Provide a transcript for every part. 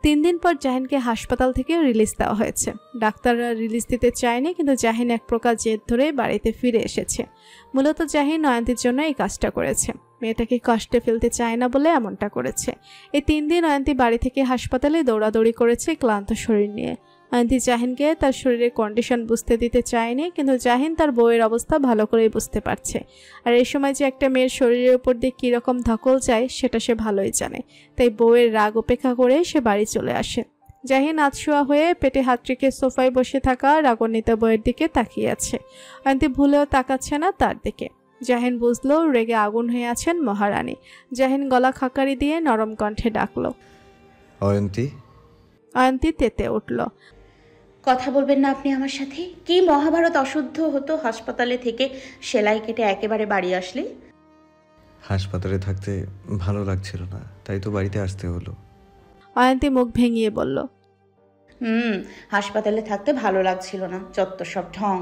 3 দিন পর জাহিনকে হাসপাতাল থেকে রিলিজ দেওয়া হয়েছে। ডাক্তাররা রিলিজ দিতে চায়নি, কিন্তু জাহিন এক প্রকার জেদ ধরে বাড়িতে ফিরে এসেছে। মূলত জাহিন নয়ন্তীর জন্য এই কাজটা করেছে। মেয়েটাকে কষ্টে ফেলতে চায় না বলে এমনটা করেছে। এই 3 দিন নয়ন্তী বাড়ি থেকে হাসপাতালে দৌড়াদৌড়ি করেছে ক্লান্ত শরীর নিয়ে। নয়ন্তী জাহিনকে তার শরীরের কন্ডিশন বুঝতে দিতে চায়নি, কিন্তু জাহিন তার বউয়ের অবস্থা ভালো করেই বুঝতে পারছে। আর এই সময় যে একটা মেয়ের শরীরের উপর দিয়ে কীরকম ধকল যায় সেটা সে ভালোই জানে। তাই বউয়ের রাগ উপেক্ষা করে সে বাড়ি চলে আসে। জাহিন আতশোয়া হয়ে পেটে হাত রেখে সোফায় বসে থাকা রাগান্বিত বউয়ের দিকে তাকিয়ে আছে। নয়ন্তী ভুলেও তাকাচ্ছে না তার দিকে। জাহিন বুঝলো রেগে আগুন হয়ে আছেন মহারানী। জাহিন গলা খাকারি দিয়ে নরম কণ্ঠে ডাকলো, অয়ন্তী। অয়ন্তী তেতে উঠল। কথা বলবেন না আপনি আমার সাথে? কি মহাভারত অশুদ্ধ হতো হাসপাতালে থেকে সেলাই কেটে একেবারে বাড়ি আসলে? হাসপাতালে থাকতে ভালো লাগছিল না, তাই তো বাড়িতে আসতে হলো। অয়ন্তী মুখ ভেঙিয়ে বলল, হাসপাতালে থাকতে ভালো লাগছিল না, যত সব ঢং।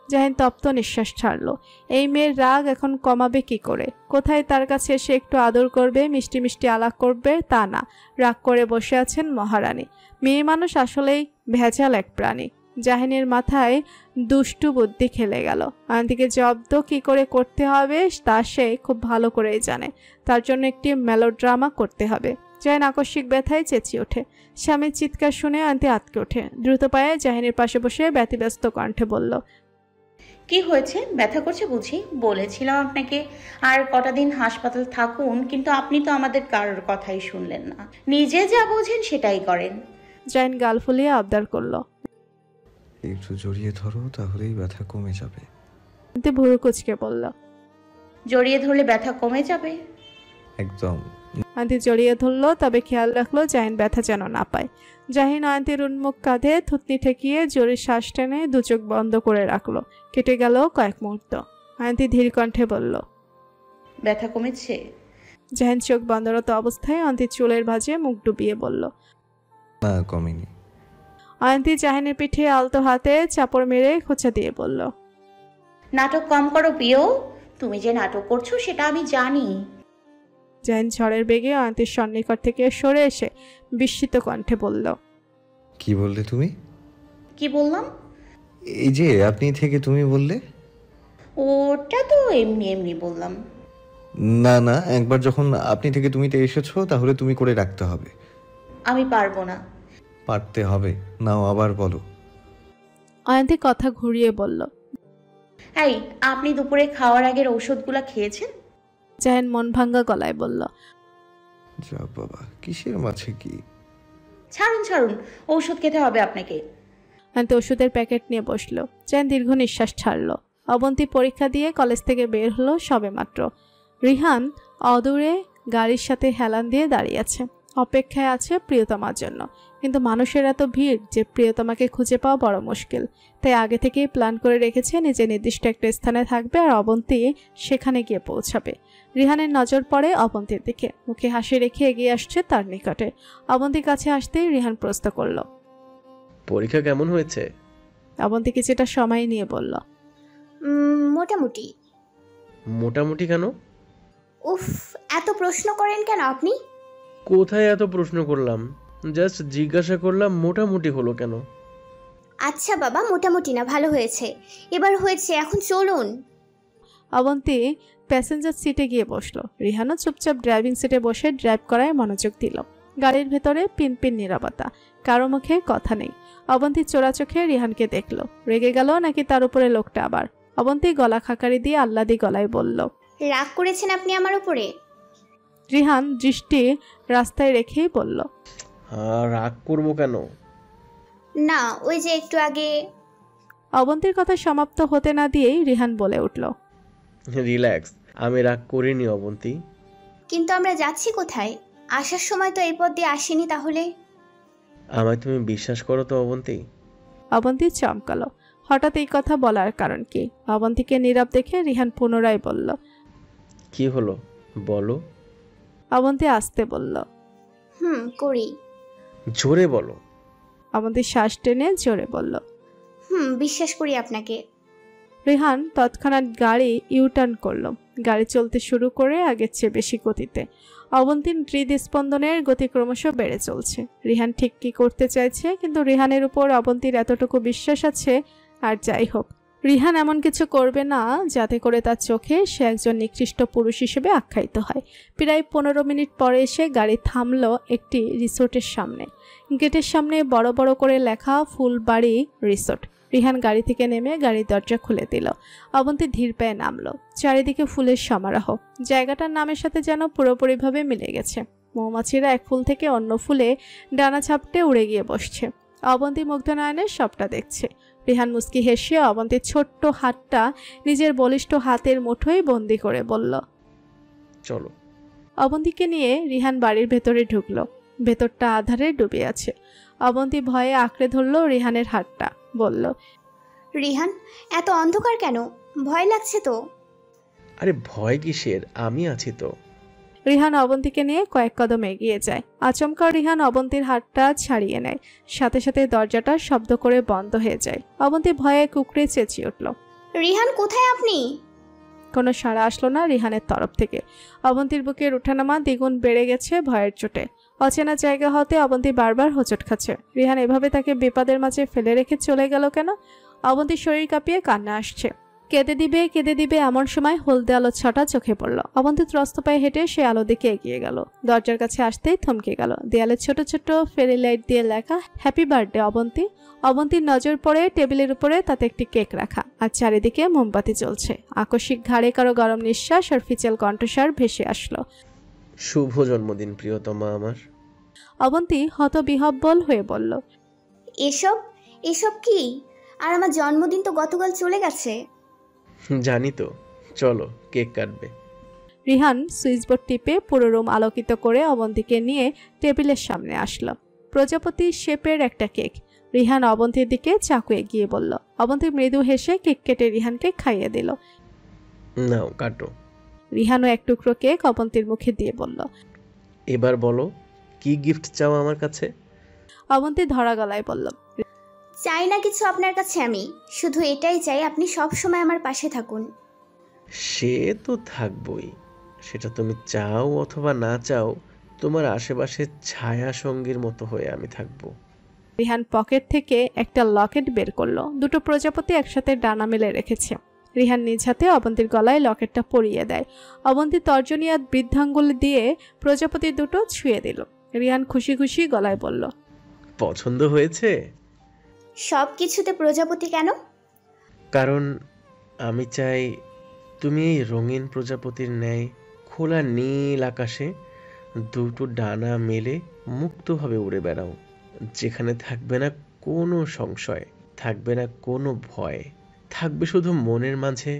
জাহিন তপ্ত নিঃশ্বাস ছাড়ল। এই মেয়ের রাগ এখন কমাবে কি করে? কোথায় তার কাছে এসে একটু আদর করবে, মিষ্টি মিষ্টি আলাপ করবে, তা না, রাগ করে বসে আছেন মহারানী। মেয়ে মানুষ আসলেই ভেজাল এক প্রাণী। জাহিনের মাথায় দুষ্টু বুদ্ধি খেলে গেল। অয়ন্তীকে জব্দ কি করে করতে হবে তা সে খুব ভালো করেই জানে। তার জন্য একটি মেলোড্রামা করতে হবে। জাহিন আকস্মিক ব্যথায় চেঁচিয়ে ওঠে। স্বামীর চিৎকার শুনে অয়ন্তী আটকে ওঠে। দ্রুত পায়ে জাহিনের পাশে বসে ব্যতিব্যস্ত কণ্ঠে বলল, কি হয়েছে? ব্যথা করছে বুঝি? বলেছিলাম আপনাকে আর কটা দিন হাসপাতাল থাকুন, কিন্তু আপনি তো আমাদের কারোর কথাই শুনলেন না। নিজে যা বোঝেন সেটাই করেন। জাহিন গাল ফুলিয়ে আবদার করল, একটু জড়িয়ে ধরো, তাহলেই ব্যথা কমে যাবে। অয়ন্তী ভুরু কুঁচকে বলল, জড়িয়ে ধরলে ব্যথা কমে যাবে? একদম। অয়ন্তী জড়িয়ে ধরল, তবে খেয়াল রাখলো জাহিন ব্যথা যেন না পায়। জাহিন অয়ন্তীর উন্মুখ কাঁধে থুতনি ঠেকিয়ে জোরে শ্বাস টেনে দু চোখ বন্ধ করে রাখলো। কেটে গেল কয়েক মুহূর্ত। অয়ন্তী ধীর কণ্ঠে বলল, ব্যথা কমেছে? জাহিন চোখ বন্ধরত অবস্থায় অয়ন্তীর চুলের ভাঁজে মুখ ডুবিয়ে বলল, না, কমেনি। অয়ন্তী জাহিনের পিঠে আলতো হাতে চাপড় মেরে খোঁচা দিয়ে বলল, নাটক কম করো প্রিয়, তুমি যে নাটক করছো সেটা আমি জানি। জাহিন ঝড়ের বেগে অয়ন্তীর সন্নিকট থেকে সরে এসে বিস্মিত কণ্ঠে বলল, কি বললে তুমি? কি বললাম? এই যে আপনি থেকে তুমি বললে। ওটা তো এমনি এমনি বললাম। না না, একবার যখন আপনি থেকে তুমিতে এসেছো তাহলে তুমি করে রাখতে হবে। আমি পারবো না। পারতে হবে। নাও আবার বলো। অয়ন্তী কথা ঘুরিয়ে বলল, এই, আপনি দুপুরে খাওয়ার আগের ঔষধগুলা খেয়েছেন? জাহিন মন ভাঙ্গা গলায় বলল, যা বাবা, কিসের মাঝে কি? ছাড়ুন ছাড়ুন, ঔষধ খেতে হবে আপনাকে। অয়ন্তী ওষুধের প্যাকেট নিয়ে বসলো। জাহিন দীর্ঘ নিঃশ্বাস ছাড়ল। অবন্তী পরীক্ষা দিয়ে কলেজ থেকে বের হলো সবে মাত্র। রিহান অদূরে গাড়ির সাথে হেলান দিয়ে দাঁড়িয়ে আছে, অপেক্ষায় আছে প্রিয়তমার জন্য। কিন্তু মানুষের এত ভিড় যে প্রিয়তমাকে খুঁজে পাওয়া বড় মুশকিল। তাই আগে থেকেই প্ল্যান করে রেখেছে নিজে নির্দিষ্ট একটা স্থানে থাকবে আর অবন্তী সেখানে গিয়ে পৌঁছাবে। রিহানের নজর পড়ে অবন্তীর দিকে। মুখে হাসি রেখে এগিয়ে আসছে তার নিকটে। অবন্তীর কাছে আসতেই রিহান প্রশ্ন করল, পরীক্ষা কেমন হয়েছে? অবন্তী কিছুটা সময় নিয়ে বলল, মোটামুটি। মোটামুটি কেন? উফ, এত প্রশ্ন করেন কেন আপনি? কোথায় এত প্রশ্ন করলাম? জাস্ট জিজ্ঞাসা করলাম মোটামুটি হলো কেন। আচ্ছা বাবা, মোটামুটি না, ভালো হয়েছে। এবার হয়েছে, এখন চলুন। অবন্তী প্যাসেঞ্জার সিটে গিয়ে বসলো। রিহানও চুপচাপ ড্রাইভিং সিটে বসে ড্রাইভ করায় মনোযোগ দিল। গাড়ির ভেতরে পিনপিন নীরবতা, কারো মুখে কথা নেই। অবন্তী চোরা চোখে রিহানকে দেখলো। রেগে গেল নাকি তার উপরে লোকটা আবার? অবন্তী গলা খাকারি দিয়ে আহ্লাদি গলায় বলল, রাগ করেছেন আপনি আমার উপরে? রিহান দৃষ্টি রাস্তায় রেখেই বলল, রাগ করবো কেন? না, ওই যে একটু আগে। অবন্তীর কথা সমাপ্ত হতে না দিয়েই রিহান বলে উঠল, রিল্যাক্স, আমি রাগ করিনি অবন্তী। কিন্তু আমরা যাচ্ছি কোথায়? আসার সময় তো এই পথ দিয়ে আসেনি, তাহলে? আমায় তুমি বিশ্বাস করো তো অবন্তী? অবন্তী চমকালো। হঠাৎ এই কথা বলার কারণ কি? অবন্তীকে নীরব দেখে রিহান পুনরায় বলল, কি হলো বলো। অবন্তী আস্তে বলল, করি। জোরে বলো। অবন্তী শ্বাস টেনে জোরে বলল, বিশ্বাস করি আপনাকে। রিহান তৎক্ষণাৎ গাড়ি ইউটার্ন করলো। গাড়ি চলতে শুরু করে আগের চেয়ে বেশি গতিতে। অবন্তীর হৃদস্পন্দনের গতি ক্রমশ বেড়ে চলছে। রিহান ঠিক কি করতে চাইছে, কিন্তু রিহানের উপর অবন্তীর এতটুকু বিশ্বাস আছে। আর যাই হোক, রিহান এমন কিছু করবে না যাতে করে তার চোখে সে একজন নিকৃষ্ট পুরুষ হিসেবে আখ্যায়িত হয়। প্রায় 15 মিনিট পরে এসে গাড়ি থামলো একটি রিসোর্টের সামনে। গেটের সামনে বড় বড় করে লেখা ফুলবাড়ি রিসোর্ট। রিহান গাড়ি থেকে নেমে গাড়ির দরজা খুলে দিল। অবন্তী ধীর পায়ে নামলো। চারিদিকে ফুলের সমারোহ। জায়গাটার নামের সাথে যেন পুরোপুরিভাবে মিলে গেছে। মৌমাছিরা এক ফুল থেকে অন্য ফুলে ডানা ঝাপটে উড়ে গিয়ে বসছে। অবন্তী মুগ্ধ নয়নে সবটা দেখছে। রিহান মুস্কি হেসে অবন্তীর ছোট্ট হাতটা নিজের বলিষ্ঠ হাতের মুঠোয় বন্দি করে বলল, চলো। অবন্তীকে নিয়ে রিহান বাড়ির ভেতরে ঢুকলো। ভেতরটা আধারে ডুবে আছে। অবন্তী ভয়ে আঁকড়ে ধরলো রিহানের হাতটা, বলল, রিহান, এত অন্ধকার কেন? ভয় লাগছে তো। আরে ভয় কিসের, আমি আছি তো। রিহান অবন্তীকে নিয়ে কয়েক কদম এগিয়ে যায়। আচমকা রিহান অবন্তীর হাতটা ছাড়িয়ে নেয়। সাথে সাথে দরজাটা শব্দ করে বন্ধ হয়ে যায়। অবন্তী ভয়ে কুকড়ে চেঁচিয়ে উঠল। রিহান, কোথায় আপনি? কোনো সাড়া আসলো না রিহানের তরফ থেকে। অবন্তীর বুকের ওঠানামা দ্বিগুণ বেড়ে গেছে ভয়ের চোটে। অচেনা জায়গা হতে অবন্তী বারবার হোঁচট খাচ্ছে। রিহান এভাবে তাকে বিপদের মাঝে ফেলে রেখে চলে গেল কেন? অবন্তীর শরীর কাঁপিয়ে কান্না আসছে। কেঁদে দিবে এমন সময় হলদে আলো ছটা চোখে পড়ল। অবন্তী ত্রস্ত পায়ে হেঁটে সে আলো দিকে এগিয়ে গেল। দরজার কাছে আসতেই থমকে গেল। দেয়ালে ছোট ছোট ফেরি লাইট দিয়ে লেখা হ্যাপি বার্থডে অবন্তী। অবন্তীর নজর পড়ে টেবিলের উপরে তাতে একটি কেক রাখা, আর চারিদিকে মোমবাতি জ্বলছে। আকস্মিক ঘাড়ে কারো গরম নিঃশ্বাস আর ফিচেল কণ্ঠস্বর ভেসে আসলো। শুভ জন্মদিন প্রিয়তমা আমার। অবন্তী হতবিহ্বল হয়ে বলল, এসব এসব কি? আর আমার জন্মদিন তো গতকাল চলে গেছে। জানি তো, চলো কেক কাটবে। রিহান সুইচবোর্ড টিপে পুরো রুম আলোকিত করে অবন্তীকে নিয়ে টেবিলের সামনে আসলো। প্রজাপতি শেপের একটা কেক। রিহান অবন্তীর দিকে চাকু এগিয়ে বলল। অবন্তী মৃদু হেসে কেক কেটে রিহানকে খাইয়ে দিল। নাও কাটো। রিহানও এক টুকরো কেক অবন্তীর মুখে দিয়ে বলল, এবার বলো কি গিফট চাও আমার কাছে? অবন্তী ধরা গলায় বলল, চাই না কিছু আপনার কাছে, আমি শুধু এটাই চাই আপনি সব সময় আমার পাশে থাকুন। সে তো থাকবই, সেটা তুমি চাও অথবা না চাও, তোমার আশেপাশে ছায়া সঙ্গীর মতো হয়ে আমি থাকবো। রিহান পকেট থেকে একটা লকেট বের করলো। দুটো প্রজাপতি একসাথে ডানা মেলে রেখেছে। রিহান নিজ হাতে অবন্তীর গলায় লকেটটা পরিয়ে দেয়। অবন্তী তর্জনী আর বৃদ্ধাঙ্গুল দিয়ে প্রজাপতি দুটো ছুঁয়ে দিল। রিহান খুশি খুশি গলায় বলল, পছন্দ হয়েছে? সব কিছুতে প্রজাপতি কেন? কারণ আমি চাই তুমি এই রঙিন প্রজাপতির ন্যায় খোলা নীল আকাশে দুটো ডানা মেলে মুক্তভাবে উড়ে বেড়াও, যেখানে থাকবে না কোনো সংশয়, থাকবে না কোনো ভয়, থাকবে শুধু মনের মাঝে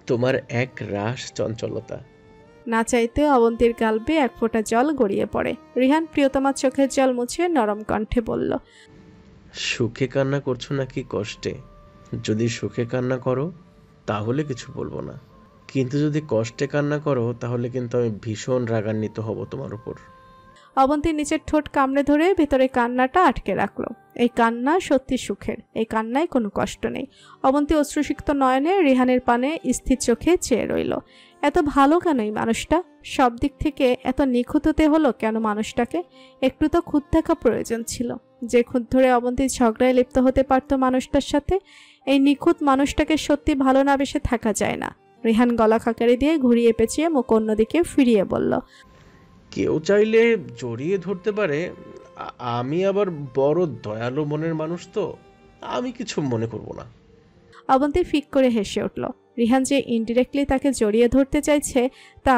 তোমার এক রাস চঞ্চলতা। না চাইতেও অবন্তীর গালবে এক ফোঁটা জল গড়িয়ে পড়ে। রিহান প্রিয়তমার চোখের জল মুছে নরম কণ্ঠে বলল, সুখে কান্না করছো নাকি কষ্টে? যদি সুখে কান্না করো তাহলে কিছু বলবো না, কিন্তু যদি কষ্টে কান্না করো তাহলে কিন্তু আমি ভীষণ রাগান্বিত হব তোমার উপর। অবন্তীর নিচের ঠোঁট কামড়ে ধরে ভেতরে কান্নাটা আটকে রাখলো। এই কান্না সত্যি সুখের, এই কান্নায় কোনো কষ্ট নেই। অবন্তী অশ্রুসিক্ত নয়নে রিহানের পানে স্থির চোখে চেয়ে রইল। এত ভালো কেন এই মানুষটা? সব দিক থেকে এত নিখুঁত হতে হলো কেন মানুষটাকে? একটু তো খুঁত থাকা প্রয়োজন ছিল। যে খুঁত ধরে অবন্তী ঝগড়ায় লিপ্ত হতে পারত মানুষটার সাথে। এই নিখুঁত মানুষটাকে সত্যি ভালো না বেশে থাকা যায় না। রিহান গলা খাকারি দিয়ে ঘুরিয়ে পেঁচিয়ে মুখ অন্যদিকে ফিরিয়ে বলল, কেউ চাইলে জড়িয়ে ধরতে পারে, আমি আবার বড় দয়ালু মনের মানুষ, তো আমি কিছু মনে করব না। অবন্তী ফিক করে হেসে উঠল। রিহান যে ইনডিরেক্টলি তাকে জড়িয়ে ধরতে চাইছে তা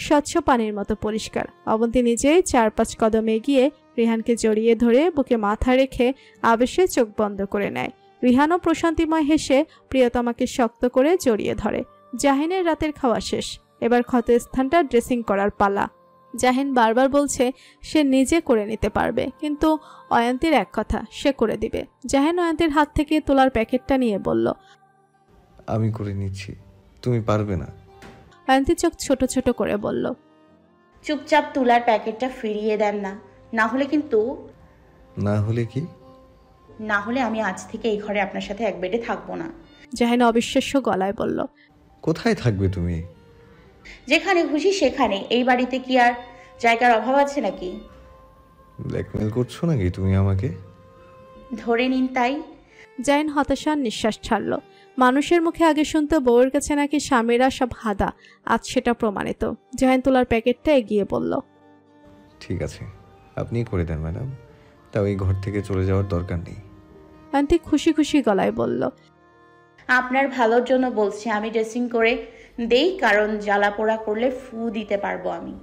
স্বচ্ছ পানির মতো পরিষ্কার। অবন্তী নিজেই 4-5 কদম এগিয়ে রিহানকে জড়িয়ে ধরে বুকে মাথা রেখে আবেশে চোখ বন্ধ করে নেয়। রিহানও প্রশান্তিময় হেসে প্রিয়তমাকে শক্ত করে জড়িয়ে ধরে। জাহিনের রাতের খাওয়া শেষ। এবার ক্ষত স্থানটা ড্রেসিং করার পালা। জাহিন বারবার বলছে সে নিজে করে নিতে পারবে, কিন্তু অয়ন্তীর এক কথা, সে করে দিবে। জাহিন অয়ন্তীর হাত থেকে তোলার প্যাকেটটা নিয়ে বলল, আমি করে নিচ্ছি, তুমি পারবে না। অয়ন্তী চোখ ছোট ছোট করে বলল, চুপচাপ তুলার প্যাকেটটা ফিরিয়ে দেন না, না হলে কিন্তু। না হলে কি? না হলে আমি আজ থেকে এই ঘরে আপনার সাথে এক বেডে থাকবো না। জাহিন অবিশ্বাস্য গলায় বলল, কোথায় থাকবে তুমি? যেখানে খুশি সেখানে। এই বাড়িতে কি আর জায়গার অভাব আছে নাকি? ব্ল্যাকমেল করছো নাকি তুমি আমাকে? ধরে নিন তাই। জাহিন হতাশার নিঃশ্বাস ছাড়ল। মানুষের মুখে আগে শুনতো বউয়ের কাছে নাকি স্বামীরা সব হাদা, আজ সেটা প্রমাণিত। জাহিন তোলার প্যাকেটটা এগিয়ে বলল, ঠিক আছে, আপনিই করে দেন ম্যাডাম। তাও এই ঘর থেকে চলে যাওয়ার দরকার নেই। আন্টি খুশি খুশি গলায় বলল, আপনার ভালোর জন্য বলছি, আমি ড্রেসিং করে দেই, কারণ জ্বালা পোড়া করলে ফু দিতে পারবো আমি।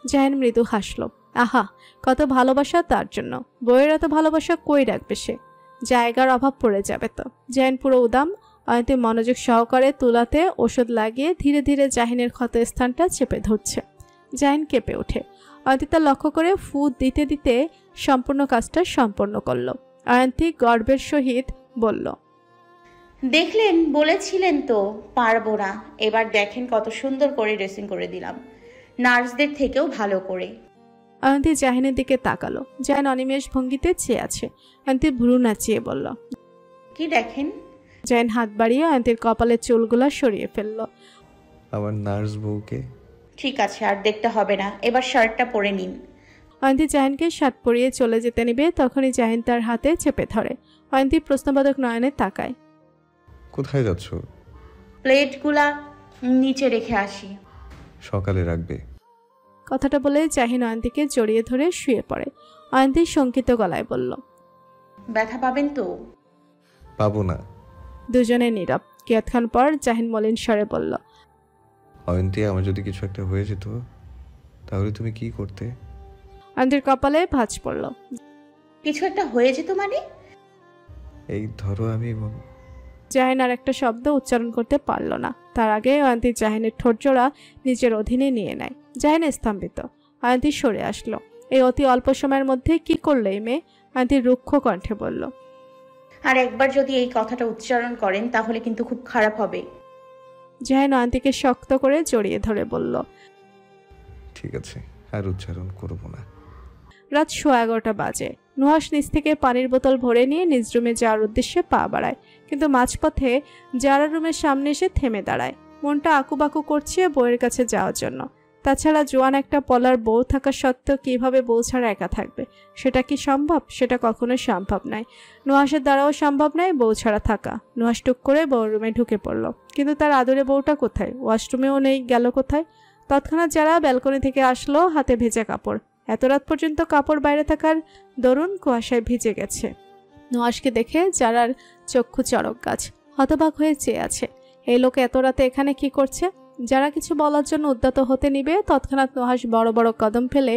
জাহিন মৃদু হাসল। আহা, কত ভালোবাসা তার জন্য। বউয়ের এত ভালোবাসা কই রাখবে সে? জায়গার অভাব পড়ে যাবে তো। জাহিন পুরো উদাম। অয়ন্তী মনোযোগ সহকারে তুলাতে ওষুধ লাগিয়ে ধীরে ধীরে জাহিনের ক্ষত স্থানটা চেপে ধরছে। জাহিন কেঁপে ওঠে। অয়ন্তী তা লক্ষ্য করে ফু দিতে দিতে সম্পূর্ণ কাজটা সম্পন্ন করল। অয়ন্তী গর্বের সহিত বলল, দেখলেন, বলেছিলেন তো পারবো না। এবার দেখেন কত সুন্দর করে ড্রেসিং করে দিলাম, নার্সদের থেকেও ভালো করে। অয়ন্তী জাহিনের দিকে তাকালো। জাহিন অনিমেষ ভঙ্গিতে চেয়ে আছে। অয়ন্তী ভ্রু নাচিয়ে বলল, কি দেখেন? জাহিন হাত বাড়িয়ে অয়ন্তীর কপালের চুলগুলা সরিয়ে ফেলল। আমার নার্স বউকে। ঠিক আছে, আর দেখতে হবে না, এবার শার্টটা পরে নিন। অয়ন্তী জাহিনকে শার্ট পরিয়ে চলে যেতে নিবে, তখনই জাহিন তার হাতে চেপে ধরে। অয়ন্তী প্রশ্নবোধক নয়নে তাকায়। কোথায় যাচ্ছ? প্লেটগুলা নিচে রেখে আসি। সকালে রাখবে। কথাটা বলে জাহিন অয়ন্তীকে জড়িয়ে ধরে শুয়ে পড়ে। অয়ন্তী শঙ্কিত গলায় বলল, ব্যথা পাবেন তো? পাবো না। দুজনে নীরব। কিয়ৎক্ষণ পর জাহিন মলিন স্বরে বলল, অয়ন্তী, আমার যদি কিছু একটা হয়ে যেত তাহলে তুমি কি করতে? অয়ন্তীর কপালে ভাঁজ পড়ল। কিছু একটা হয়ে যেত মানে? এই ধরো আমি জাহিন আর একটা শব্দ উচ্চারণ করতে পারল না। তার আগে অয়ন্তী জাহিনের ঠোঁটজোড়া নিজের অধীনে নিয়ে নেয়। জাহিন স্তম্ভিত। অয়ন্তী সরে আসলো। এই অতি অল্প সময়ের মধ্যে কি করলো এই মেয়ে? অয়ন্তী রুক্ষ কণ্ঠে বলল, আর একবার যদি এই কথাটা উচ্চারণ করেন তাহলে কিন্তু খুব খারাপ হবে। জাহিন অয়ন্তীকে শক্ত করে জড়িয়ে ধরে বলল, ঠিক আছে, আর উচ্চারণ করবো না। রাত 11:15 বাজে। নুহাস নিচ থেকে পানির বোতল ভরে নিয়ে নিজ রুমে যাওয়ার উদ্দেশ্যে পা বাড়ায়, কিন্তু মাঝপথে যারা রুমের সামনে এসে থেমে দাঁড়ায়। মনটা আকুবাকু করছে বউয়ের কাছে যাওয়ার জন্য। তাছাড়া জোয়ান একটা পলার বউ থাকা সত্ত্বেও কিভাবে বউ ছাড়া একা থাকবে? সেটা কি সম্ভব? সেটা কখনোই সম্ভব নয়। নুহাসের দ্বারাও সম্ভব নয় বউ ছাড়া থাকা। নুহাস টুক করে বউর রুমে ঢুকে পড়ল, কিন্তু তার আদরে বউটা কোথায়? ওয়াশরুমেও নেই, গেল কোথায়? তৎক্ষণাৎ যারা ব্যালকনি থেকে আসলো, হাতে ভেজা কাপড়। এত রাত পর্যন্ত কাপড় বাইরে থাকার দরুন কুয়াশায় ভিজে গেছে। নুহাসকে দেখে যারার চক্ষু চড়ক গাছ। হতবাক হয়ে চেয়ে আছে। এই লোক এত রাতে এখানে কি করছে? যারা কিছু বলার জন্য উদ্যত হতে নিবে, তৎক্ষণাৎ নুহাস বড় বড় কদম ফেলে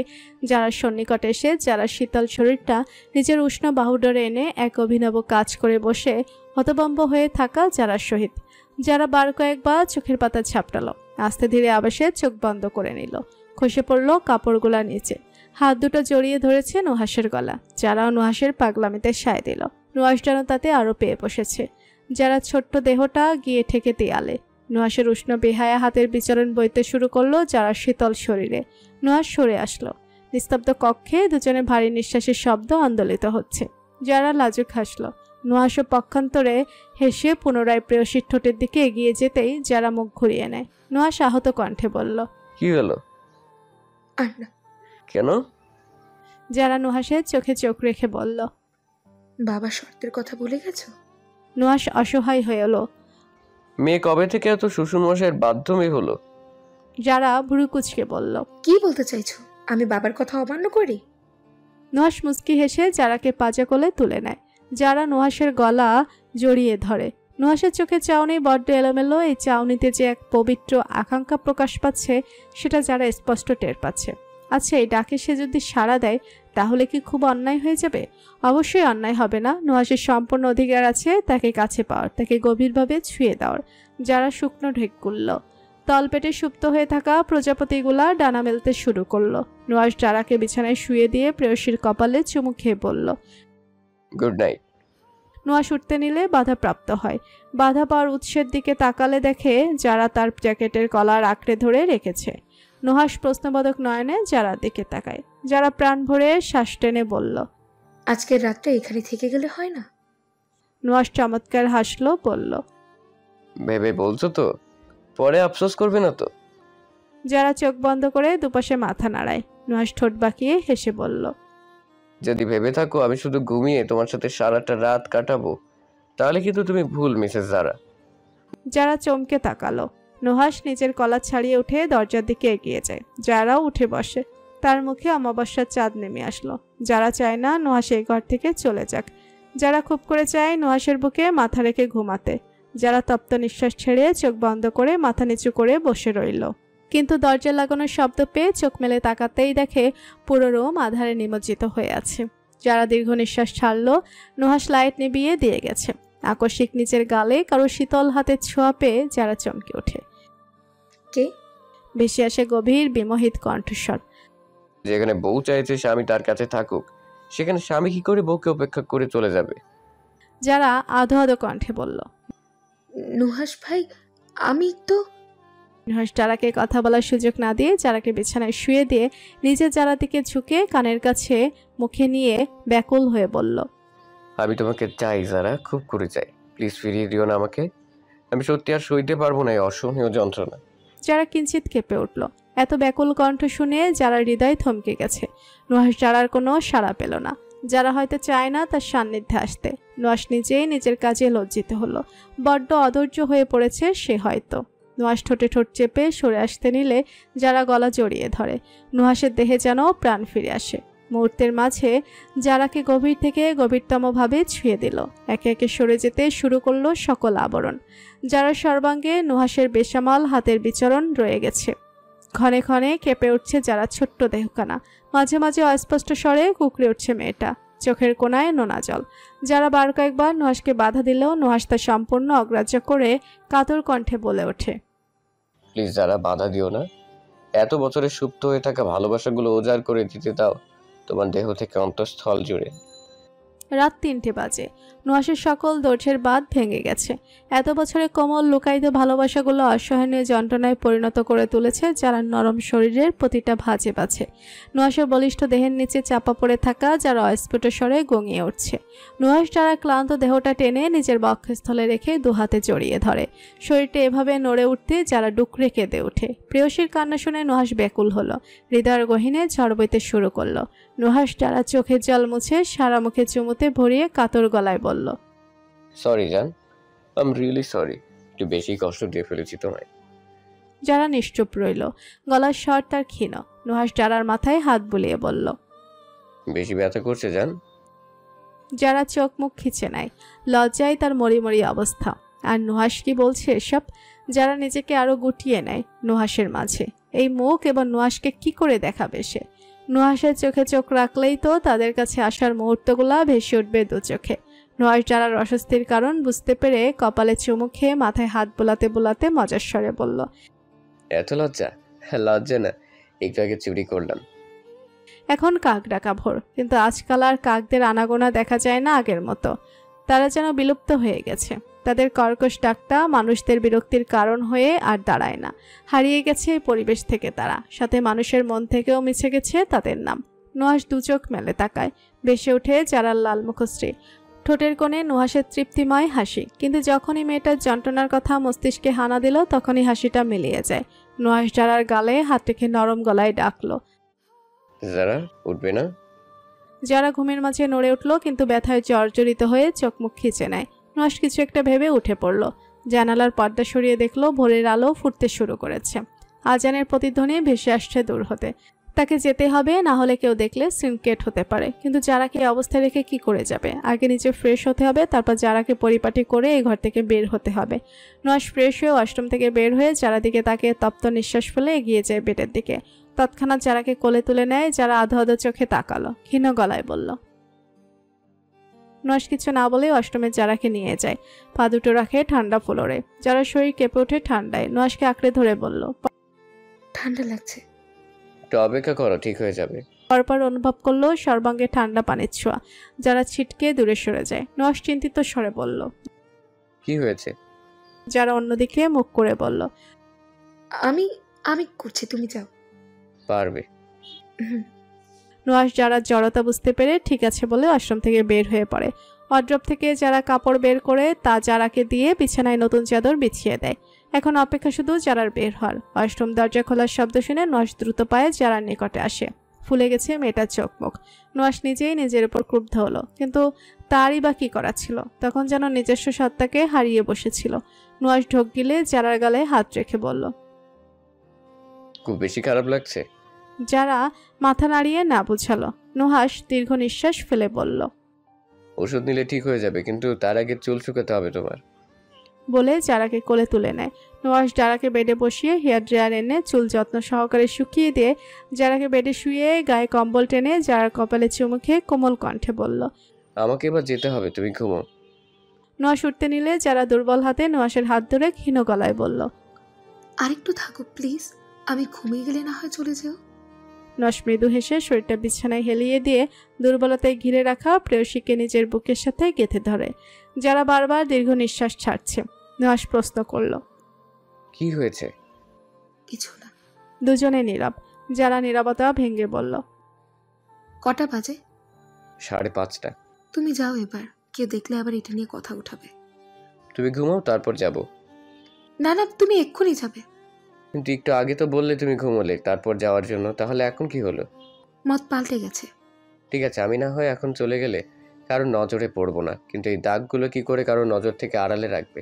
যারার সন্নিকটে এসে যারা শীতল শরীরটা নিজের উষ্ণ বাহুডোরে এনে এক অভিনব কাজ করে বসে হতভম্ব হয়ে থাকা যারার সহিত। যারা বার কয়েকবার চোখের পাতা ঝাপটালো, আস্তে ধীরে আবাসে চোখ বন্ধ করে নিল। খসে পড়ল কাপড়গুলা নিচে। হাত দুটো জড়িয়ে ধরেছে নুহাসের গলা। যারাও নুহাসের পাগলামিতে সায় দিল। নুহাস যেন তাতে আরো পেয়ে বসেছে। যারা ছোট্ট দেহটা গিয়ে ঠেকে দেয়ালে। নুহাসের উষ্ণ বেহায়া হাতের বিচরণ বইতে শুরু করলো যারা শীতল শরীরে। নুহাস সরে আসলো। নিস্তব্ধ কক্ষে দুজনে ভারী নিঃশ্বাসের শব্দ আন্দোলিত হচ্ছে। যারা লাজুক হাসলো। নুহাসও পক্ষান্তরে হেসে পুনরায় প্রেয়সীর ঠোঁটের দিকে এগিয়ে যেতেই যারা মুখ ঘুরিয়ে নেয়। নুহাস আহত কণ্ঠে বলল, কি হলো? কেন? যারা নুহাসের চোখে চোখ রেখে বলল, বাবা শর্তের কথা ভুলে গেছো? নুহাস অসহায় হয়ে এলো। মেয়ে কবে থেকে এত শ্বশুরমশাইয়ের বাধ্য মেয়ে হলো? যারা ভুরু কুচকে বলল, কি বলতে চাইছো? আমি বাবার কথা অমান্য করি? নুহাস মুচকি হেসে যারাকে পাজা কোলে তুলে নেয়। যারা নুহাসের গলা জড়িয়ে ধরে। নুহাসের চোখে চাউনি বড্ড এলোমেলো। এই চাউনিতে যে এক পবিত্র আকাঙ্ক্ষা প্রকাশ পাচ্ছে সেটা যারা স্পষ্ট টের পাচ্ছে। আচ্ছা, এই ডাকে সে যদি সাড়া দেয় তাহলে কি খুব অন্যায় হয়ে যাবে? অবশ্যই অন্যায় হবে না। নুহাসের সম্পূর্ণ অধিকার আছে তাকে কাছে পাওয়ার, তাকে গভীরভাবে ছুঁয়ে দেওয়ার। যারা শুকনো ঢেক করল। তলপেটে সুপ্ত হয়ে থাকা প্রজাপতিগুলা ডানা মেলতে শুরু করলো। নুহাস যারাকে বিছানায় শুয়ে দিয়ে প্রেয়সীর কপালে চুমু খেয়ে বলল, গুড নাইট। নুহাস উঠতে নিলে বাধা প্রাপ্ত হয়। বাধা পাওয়ার উৎসের দিকে তাকালে দেখে যারা তার জ্যাকেটের কলার আঁকড়ে ধরে রেখেছে। নুহাস প্রশ্নবোধক নয়নে যারার দিকে তাকায়। যারা প্রাণ ভরে শ্বাস টেনে বলল, আজকের রাতটা এখানে থেকে গেলে হয় না? নুহাস চমৎকার হাসলো, বলল, ভেবে বলছো তো? পরে আফসোস করবে না তো? যারা চোখ বন্ধ করে দুপাশে মাথা নাড়ায়। নুহাস ঠোঁট বাঁকিয়ে হেসে বলল, যদি ভেবে থাকো আমি শুধু ঘুমিয়ে তোমার সাথে সারাটা রাত কাটাবো, তাহলে কিন্তু তুমি ভুল মিসেস জারা। যারা চমকে তাকালো। নুহাস নিজের কলার ছাড়িয়ে উঠে দরজার দিকে এগিয়ে যায়। যারাও উঠে বসে। তার মুখে অমাবস্যার চাঁদ নেমে আসলো। যারা চায় না নুহাস এই ঘর থেকে চলে যাক। যারা খুব করে চায় নুহাসের বুকে মাথা রেখে ঘুমাতে। যারা তপ্ত নিঃশ্বাস ছেড়ে চোখ বন্ধ করে মাথা নিচু করে বসে রইল। কিন্তু দরজা লাগানোর শব্দ পেয়ে চোখ মেলে তাকাতেই দেখে পুরো রুম আধারে নিমজ্জিত হয়ে আছে। যারা দীর্ঘ নিঃশ্বাস ছাড়ল। নুহাস লাইট নিভিয়ে দিয়ে গেছে। আকস্মিক নিচের গালে কারো শীতল হাতের ছোঁয়া পেয়ে যারা চমকে ওঠে। কে? ভেসে আসে গভীর বিমোহিত কণ্ঠস্বর। যেখানে বউ চাইছে স্বামী তার কাছে থাকুক, সেখানে স্বামী কি করে বউকে উপেক্ষা করে চলে যাবে? যারা আধো আধো কণ্ঠে বলল। নুহাস ভাই, আমি তো। নুহাস যারাকে কথা বলার সুযোগ না দিয়ে যারাকে বিছানায় শুয়ে দিয়ে নিজের যারা দিকে ঝুঁকে কানের কাছে মুখে নিয়ে ব্যাকুল হয়ে বলল, আমি তোমাকে চাই জারা, খুব করে চাই। প্লিজ ফিরিয়ে দিও না আমাকে। আমি সত্যি আর সইতে পারবো না এই অসহনীয় যন্ত্রণা। যারা কিঞ্চিত কেঁপে উঠল। এত ব্যাকুল কণ্ঠ শুনে যারা হৃদয় থমকে গেছে। নুহাস যারার কোনো সাড়া পেল না। যারা হয়তো চায় না তার সান্নিধ্যে আসতে। নুহাস নিজেই নিজের কাজে লজ্জিত হলো। বড্ড অধৈর্য হয়ে পড়েছে সে হয়তো। নুহাস ঠোঁটে ঠোঁট চেপে সরে আসতে নিলে যারা গলা জড়িয়ে ধরে। নুহাসের দেহে যেন প্রাণ ফিরে আসে। মুহূর্তের মাঝে যারাকে গভীর থেকে গভীরতমভাবে ছুঁয়ে দিল। একে একে সরে যেতে শুরু করলো সকল আবরণ। যারা সর্বাঙ্গে নুহাসের বেসামাল হাতের বিচরণ রয়ে গেছে। ক্ষণে ক্ষণে কেঁপে উঠছে যারা ছোট্ট দেহখানা। মাঝে মাঝে অস্পষ্ট স্বরে কুকড়ে উঠছে মেয়েটা। চোখের কোণায় নোনা জল। যারা বার কয়েকবার নুহাসকে বাধা দিলেও নুহাস তা সম্পূর্ণ অগ্রাহ্য করে কাতর কণ্ঠে বলে ওঠে, প্লিজ যারা, বাধা দিও না। এত বছরের সুপ্ত হয়ে থাকা ভালোবাসাগুলো উজাড় করে দিতে দাও তোমার দেহ থেকে অন্তঃস্থল জুড়ে। রাত ৩টে বাজে। নুহাসের সকল দৈর্ঘ্যের বাঁধ ভেঙে গেছে। এত বছরে কোমল লুকায়িত ভালোবাসাগুলো অসহনীয় যন্ত্রণায় পরিণত করে তুলেছে যারা নরম শরীরের প্রতিটা ভাঁজে বাছে। নুহাসের বলিষ্ঠ দেহের নিচে চাপা পড়ে থাকা যারা অস্ফুট স্বরে গঙিয়ে উঠছে। নুহাস যারা ক্লান্ত দেহটা টেনে নিজের বক্ষস্থলে রেখে দুহাতে জড়িয়ে ধরে। শরীরটা এভাবে নড়ে উঠতে যারা ডুকরে কেঁদে ওঠে। প্রেয়সীর কান্না শুনে নুহাস ব্যাকুল হলো। হৃদয়ের গহীনে ঝড় বইতে শুরু করলো। নুহাস যারা চোখের জল মুছে সারা মুখে চুমুতে ভরিয়ে কাতর গলায় বলল, সরি জান, আই এম রিয়েলি সরি। একটু বেশি কষ্ট দিয়ে ফেলেছি তোমায়। যারা নিশ্চুপ রইল। গলার স্বর তার ক্ষীণ। নুহাস যারার মাথায় হাত বুলিয়ে বলল, বেশি ব্যথা করছে জান? যারা চোখ মুখ খিচে নেয়। লজ্জায় তার মরি অবস্থা। আর নুহাস কি বলছে এসব? যারা নিজেকে আরো গুটিয়ে নেয় নুহাসের মাঝে। এই মুখ এবং নুহাসকে কি করে দেখাবে সে? নুহাসের চোখে চোখ রাখলেই তো তাদের কাছে আসার মুহূর্তগুলা ভেসে উঠবে দু চোখে। নুহাস যারার অস্বস্তির কারণ বুঝতে পেরে কপালে চুমু খেয়ে মাথায় হাত বোলাতে বোলাতে মজার স্বরে বলল, এত লজ্জা? লজ্জা না, একটু আগে চুরি করলাম। এখন কাক ডাকা ভোর, কিন্তু আজকাল আর কাকদের আনাগোনা দেখা যায় না আগের মতো। তারা যেন বিলুপ্ত হয়ে গেছে। তাদের কর্কশ ডাকটা মানুষদের বিরক্তির কারণ হয়ে আর দাঁড়ায় না। হারিয়ে গেছে এই পরিবেশ থেকে তারা, সাথে মানুষের মন থেকেও মিছে গেছে তাদের নাম। নুহাস দু চোখ মেলে তাকায়। ভেসে ওঠে যারার লাল মুখশ্রী। ঠোঁটের কোণে নুহাসের তৃপ্তিময় হাসি। কিন্তু যখনই মেয়েটার যন্ত্রণার কথা মস্তিষ্কে হানা দিল তখনই হাসিটা মিলিয়ে যায়। নুহাস যারার গালে হাত রেখে নরম গলায় ডাকলো, যারা, উঠবে না? যারা ঘুমের মাঝে নড়ে উঠল, কিন্তু ব্যথায় জর্জরিত হয়ে চোখ মুখ খিচে নেয়। নুহাস কিছু একটা ভেবে উঠে পড়ল। জানালার পর্দা সরিয়ে দেখলো ভোরের আলো ফুটতে শুরু করেছে। আজানের প্রতিধ্বনি ভেসে আসছে দূর হতে। তাকে যেতে হবে, না হলে কেউ দেখলে সিনক্রেট হতে পারে। কিন্তু যারাকে অবস্থায় রেখে কি করে যাবে? আগে নিচে ফ্রেশ হতে হবে, তারপর যারাকে পরিপাটি করে এই ঘর থেকে বের হতে হবে। নুহাস ফ্রেশ হয়ে ওয়াশরুম থেকে বের হয়ে চারাদিকে তাকে তপ্ত নিঃশ্বাস ফেলে এগিয়ে যায় বেডের দিকে। তৎক্ষণাৎ যারাকে কোলে তুলে নেয়। যারা আধো আধো চোখে তাকালো, ক্ষীণ গলায় বলল। নুহাস কিছু না বলে ওয়াশরুমে যারাকে নিয়ে যায়। পা দুটো রাখে ঠান্ডা ফ্লোরে। যারা শরীর কেঁপে ওঠে ঠান্ডায়। নুহাসকে আঁকড়ে ধরে বলল, ঠান্ডা লাগছে। একটু অপেক্ষা করো, ঠিক হয়ে যাবে। পরপর অনুভব করলো সর্বাঙ্গে ঠান্ডা পানির ছোঁয়া। যারা ছিটকে দূরে সরে যায়। নুহাস চিন্তিত স্বরে বলল, কি হয়েছে? যারা অন্যদিকে মুখ করে বলল, আমি আমি করছি, তুমি যাও। পারবে। নুহাস যারা জড়তা বুঝতে পেরে ঠিক আছে বলে আশ্রম থেকে বের হয়ে পড়ে। ওয়ার্ড্রপ থেকে যারা কাপড় বের করে তা যারাকে দিয়ে বিছানায় নতুন চাদর বিছিয়ে দেয়। এখন অপেক্ষা শুধু যারার বের হওয়ার। ওয়াশরুম দরজা খোলার শব্দ শুনে নুহাশ দ্রুত পায়ে যারার নিকটে আসে। ফুলে গেছে মেয়েটার চোখ মুখ। নুহাশ নিজেই নিজের উপর ক্রুদ্ধ হলো, কিন্তু তারই বা কি করা ছিল। তখন যেন নিজস্ব সত্তাকে হারিয়ে বসেছিল। নুহাশ ঢোক গিলে যারার গালে হাত রেখে বলল, খুব বেশি খারাপ লাগছে? যারা মাথা নাড়িয়ে না বুঝালো। নুহাশ দীর্ঘ নিঃশ্বাস ফেলে বলল, ওষুধ নিলে ঠিক হয়ে যাবে, কিন্তু তার আগে চুল শুকাতে হবে তোমার। বলে যারাকে কোলে তুলে নেয়। নুহাশ যারাকে বেডে বসিয়ে হেয়ার ড্রায়ার এনে চুল যত্ন সহকারে শুকিয়ে দিয়ে যারাকে বেডে শুয়ে গায়ে কম্বল টেনে যারার কপালে চুমু খেয়ে কোমল কণ্ঠে বলল, আমাকে এবার যেতে হবে, তুমি ঘুমো। নুহাশ উঠতে নিলে যারা দুর্বল হাতে নুহাশের হাত ধরে ক্ষীণ গলায় বলল, আরেকটু থাকো প্লিজ, আমি ঘুমিয়ে গেলে না হয় চলে যাও। নুহাশ মৃদু হেসে শরীরটা বিছানায় হেলিয়ে দিয়ে দুর্বলতায় ঘিরে রাখা প্রেয়সীকে নিজের বুকের সাথে গেঁথে ধরে। যারা বারবার দীর্ঘ নিঃশ্বাস ছাড়ছে। নুহাশ প্রশ্ন করল, কি হয়েছে? কিছু না। দুজনে নীরব। যারা নীরবতা ভেঙে বলল, কটা বাজে? 5:30। তুমি যাও এবার, কেউ দেখলে আবার এটা নিয়ে কথা উঠাবে। তুমি ঘুমাও, তারপর যাব। না না, তুমি এক্ষুনি যাবে। কিন্তু একটু আগে তো বললে তুমি ঘুমোলে তারপর যাওয়ার জন্য, তাহলে এখন কি হলো? মত পাল্টে গেছে। ঠিক আছে, আমি না হয় এখন চলে গেলে কারোর নজরে পড়বো না, কিন্তু এই দাগগুলো কি করে কারোর নজর থেকে আড়ালে রাখবে?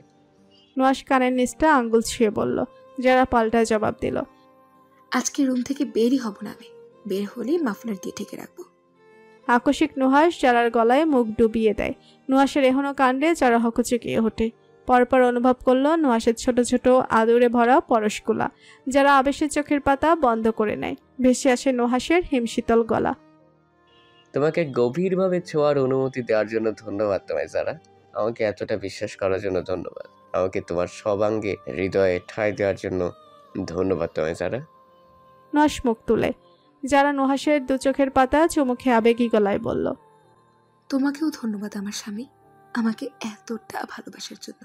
নুহাশ কানের নিচটা আঙ্গুল ছুঁয়ে বলল। যারা পাল্টায় জবাব দিল, আজকে রুম থেকে বেরই হব না আমি। বের হলেই মাফলার দিয়ে ঢেকে রাখবো। আকস্মিক নুহাশ যারার গলায় মুখ ডুবিয়ে দেয়। নুহাশের এহনো কাণ্ডে যারা হকচকিয়ে ওঠে। পরপর অনুভব করলো নুহাশের ছোট ছোট আদরে ভরা পরশগুলা। যারা আবেশের চোখের পাতা বন্ধ করে নেয়। ভেসে আসে নুহাশের হিমশীতল গলা। তোমাকে গভীরভাবে ছোঁয়ার অনুমতি দেওয়ার জন্য ধন্যবাদ তোমায় যারা। আমাকে এতটা বিশ্বাস করার জন্য ধন্যবাদ। আমাকে তোমার সবাঙ্গে হৃদয়ে ঠাঁই দেওয়ার জন্য ধন্যবাদ তোমায় যারা। নুহাশ মুখ তুলে। যারা নুহাশের দু চোখের পাতা চুমুখে আবেগী গলায় বলল, তোমাকেও ধন্যবাদ আমার স্বামী, আমাকে এতটা ভালোবাসার জন্য।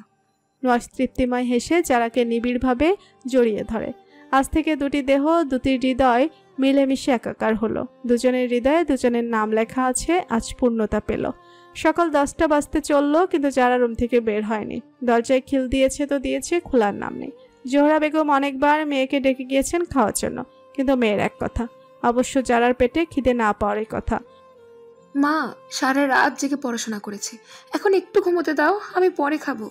নুহাশ তৃপ্তিময় হেসে যারাকে নিবিড়ভাবে জড়িয়ে ধরে। আজ থেকে দুটি দেহ, দুটি হৃদয় মিলেমিশে একাকার হলো। দুজনের হৃদয়ে দুজনের নাম লেখা আছে। আজ পূর্ণতা পেল। সকাল 10টা বাজতে চললো, কিন্তু যারা রুম থেকে বের হয়নি। দরজায় খিল দিয়েছে তো দিয়েছে, খোলার নাম নেই। জোহরা বেগম অনেকবার মেয়েকে ডেকে গিয়েছেন খাওয়ার জন্য, কিন্তু মেয়ের এক কথা, অবশ্য যারার পেটে খিদে না পাওয়ারই কথা। মা সারা রাত জেগে পড়াশোনা করেছে, এখন একটু ঘুমোতে দাও, আমি পরে খাবো।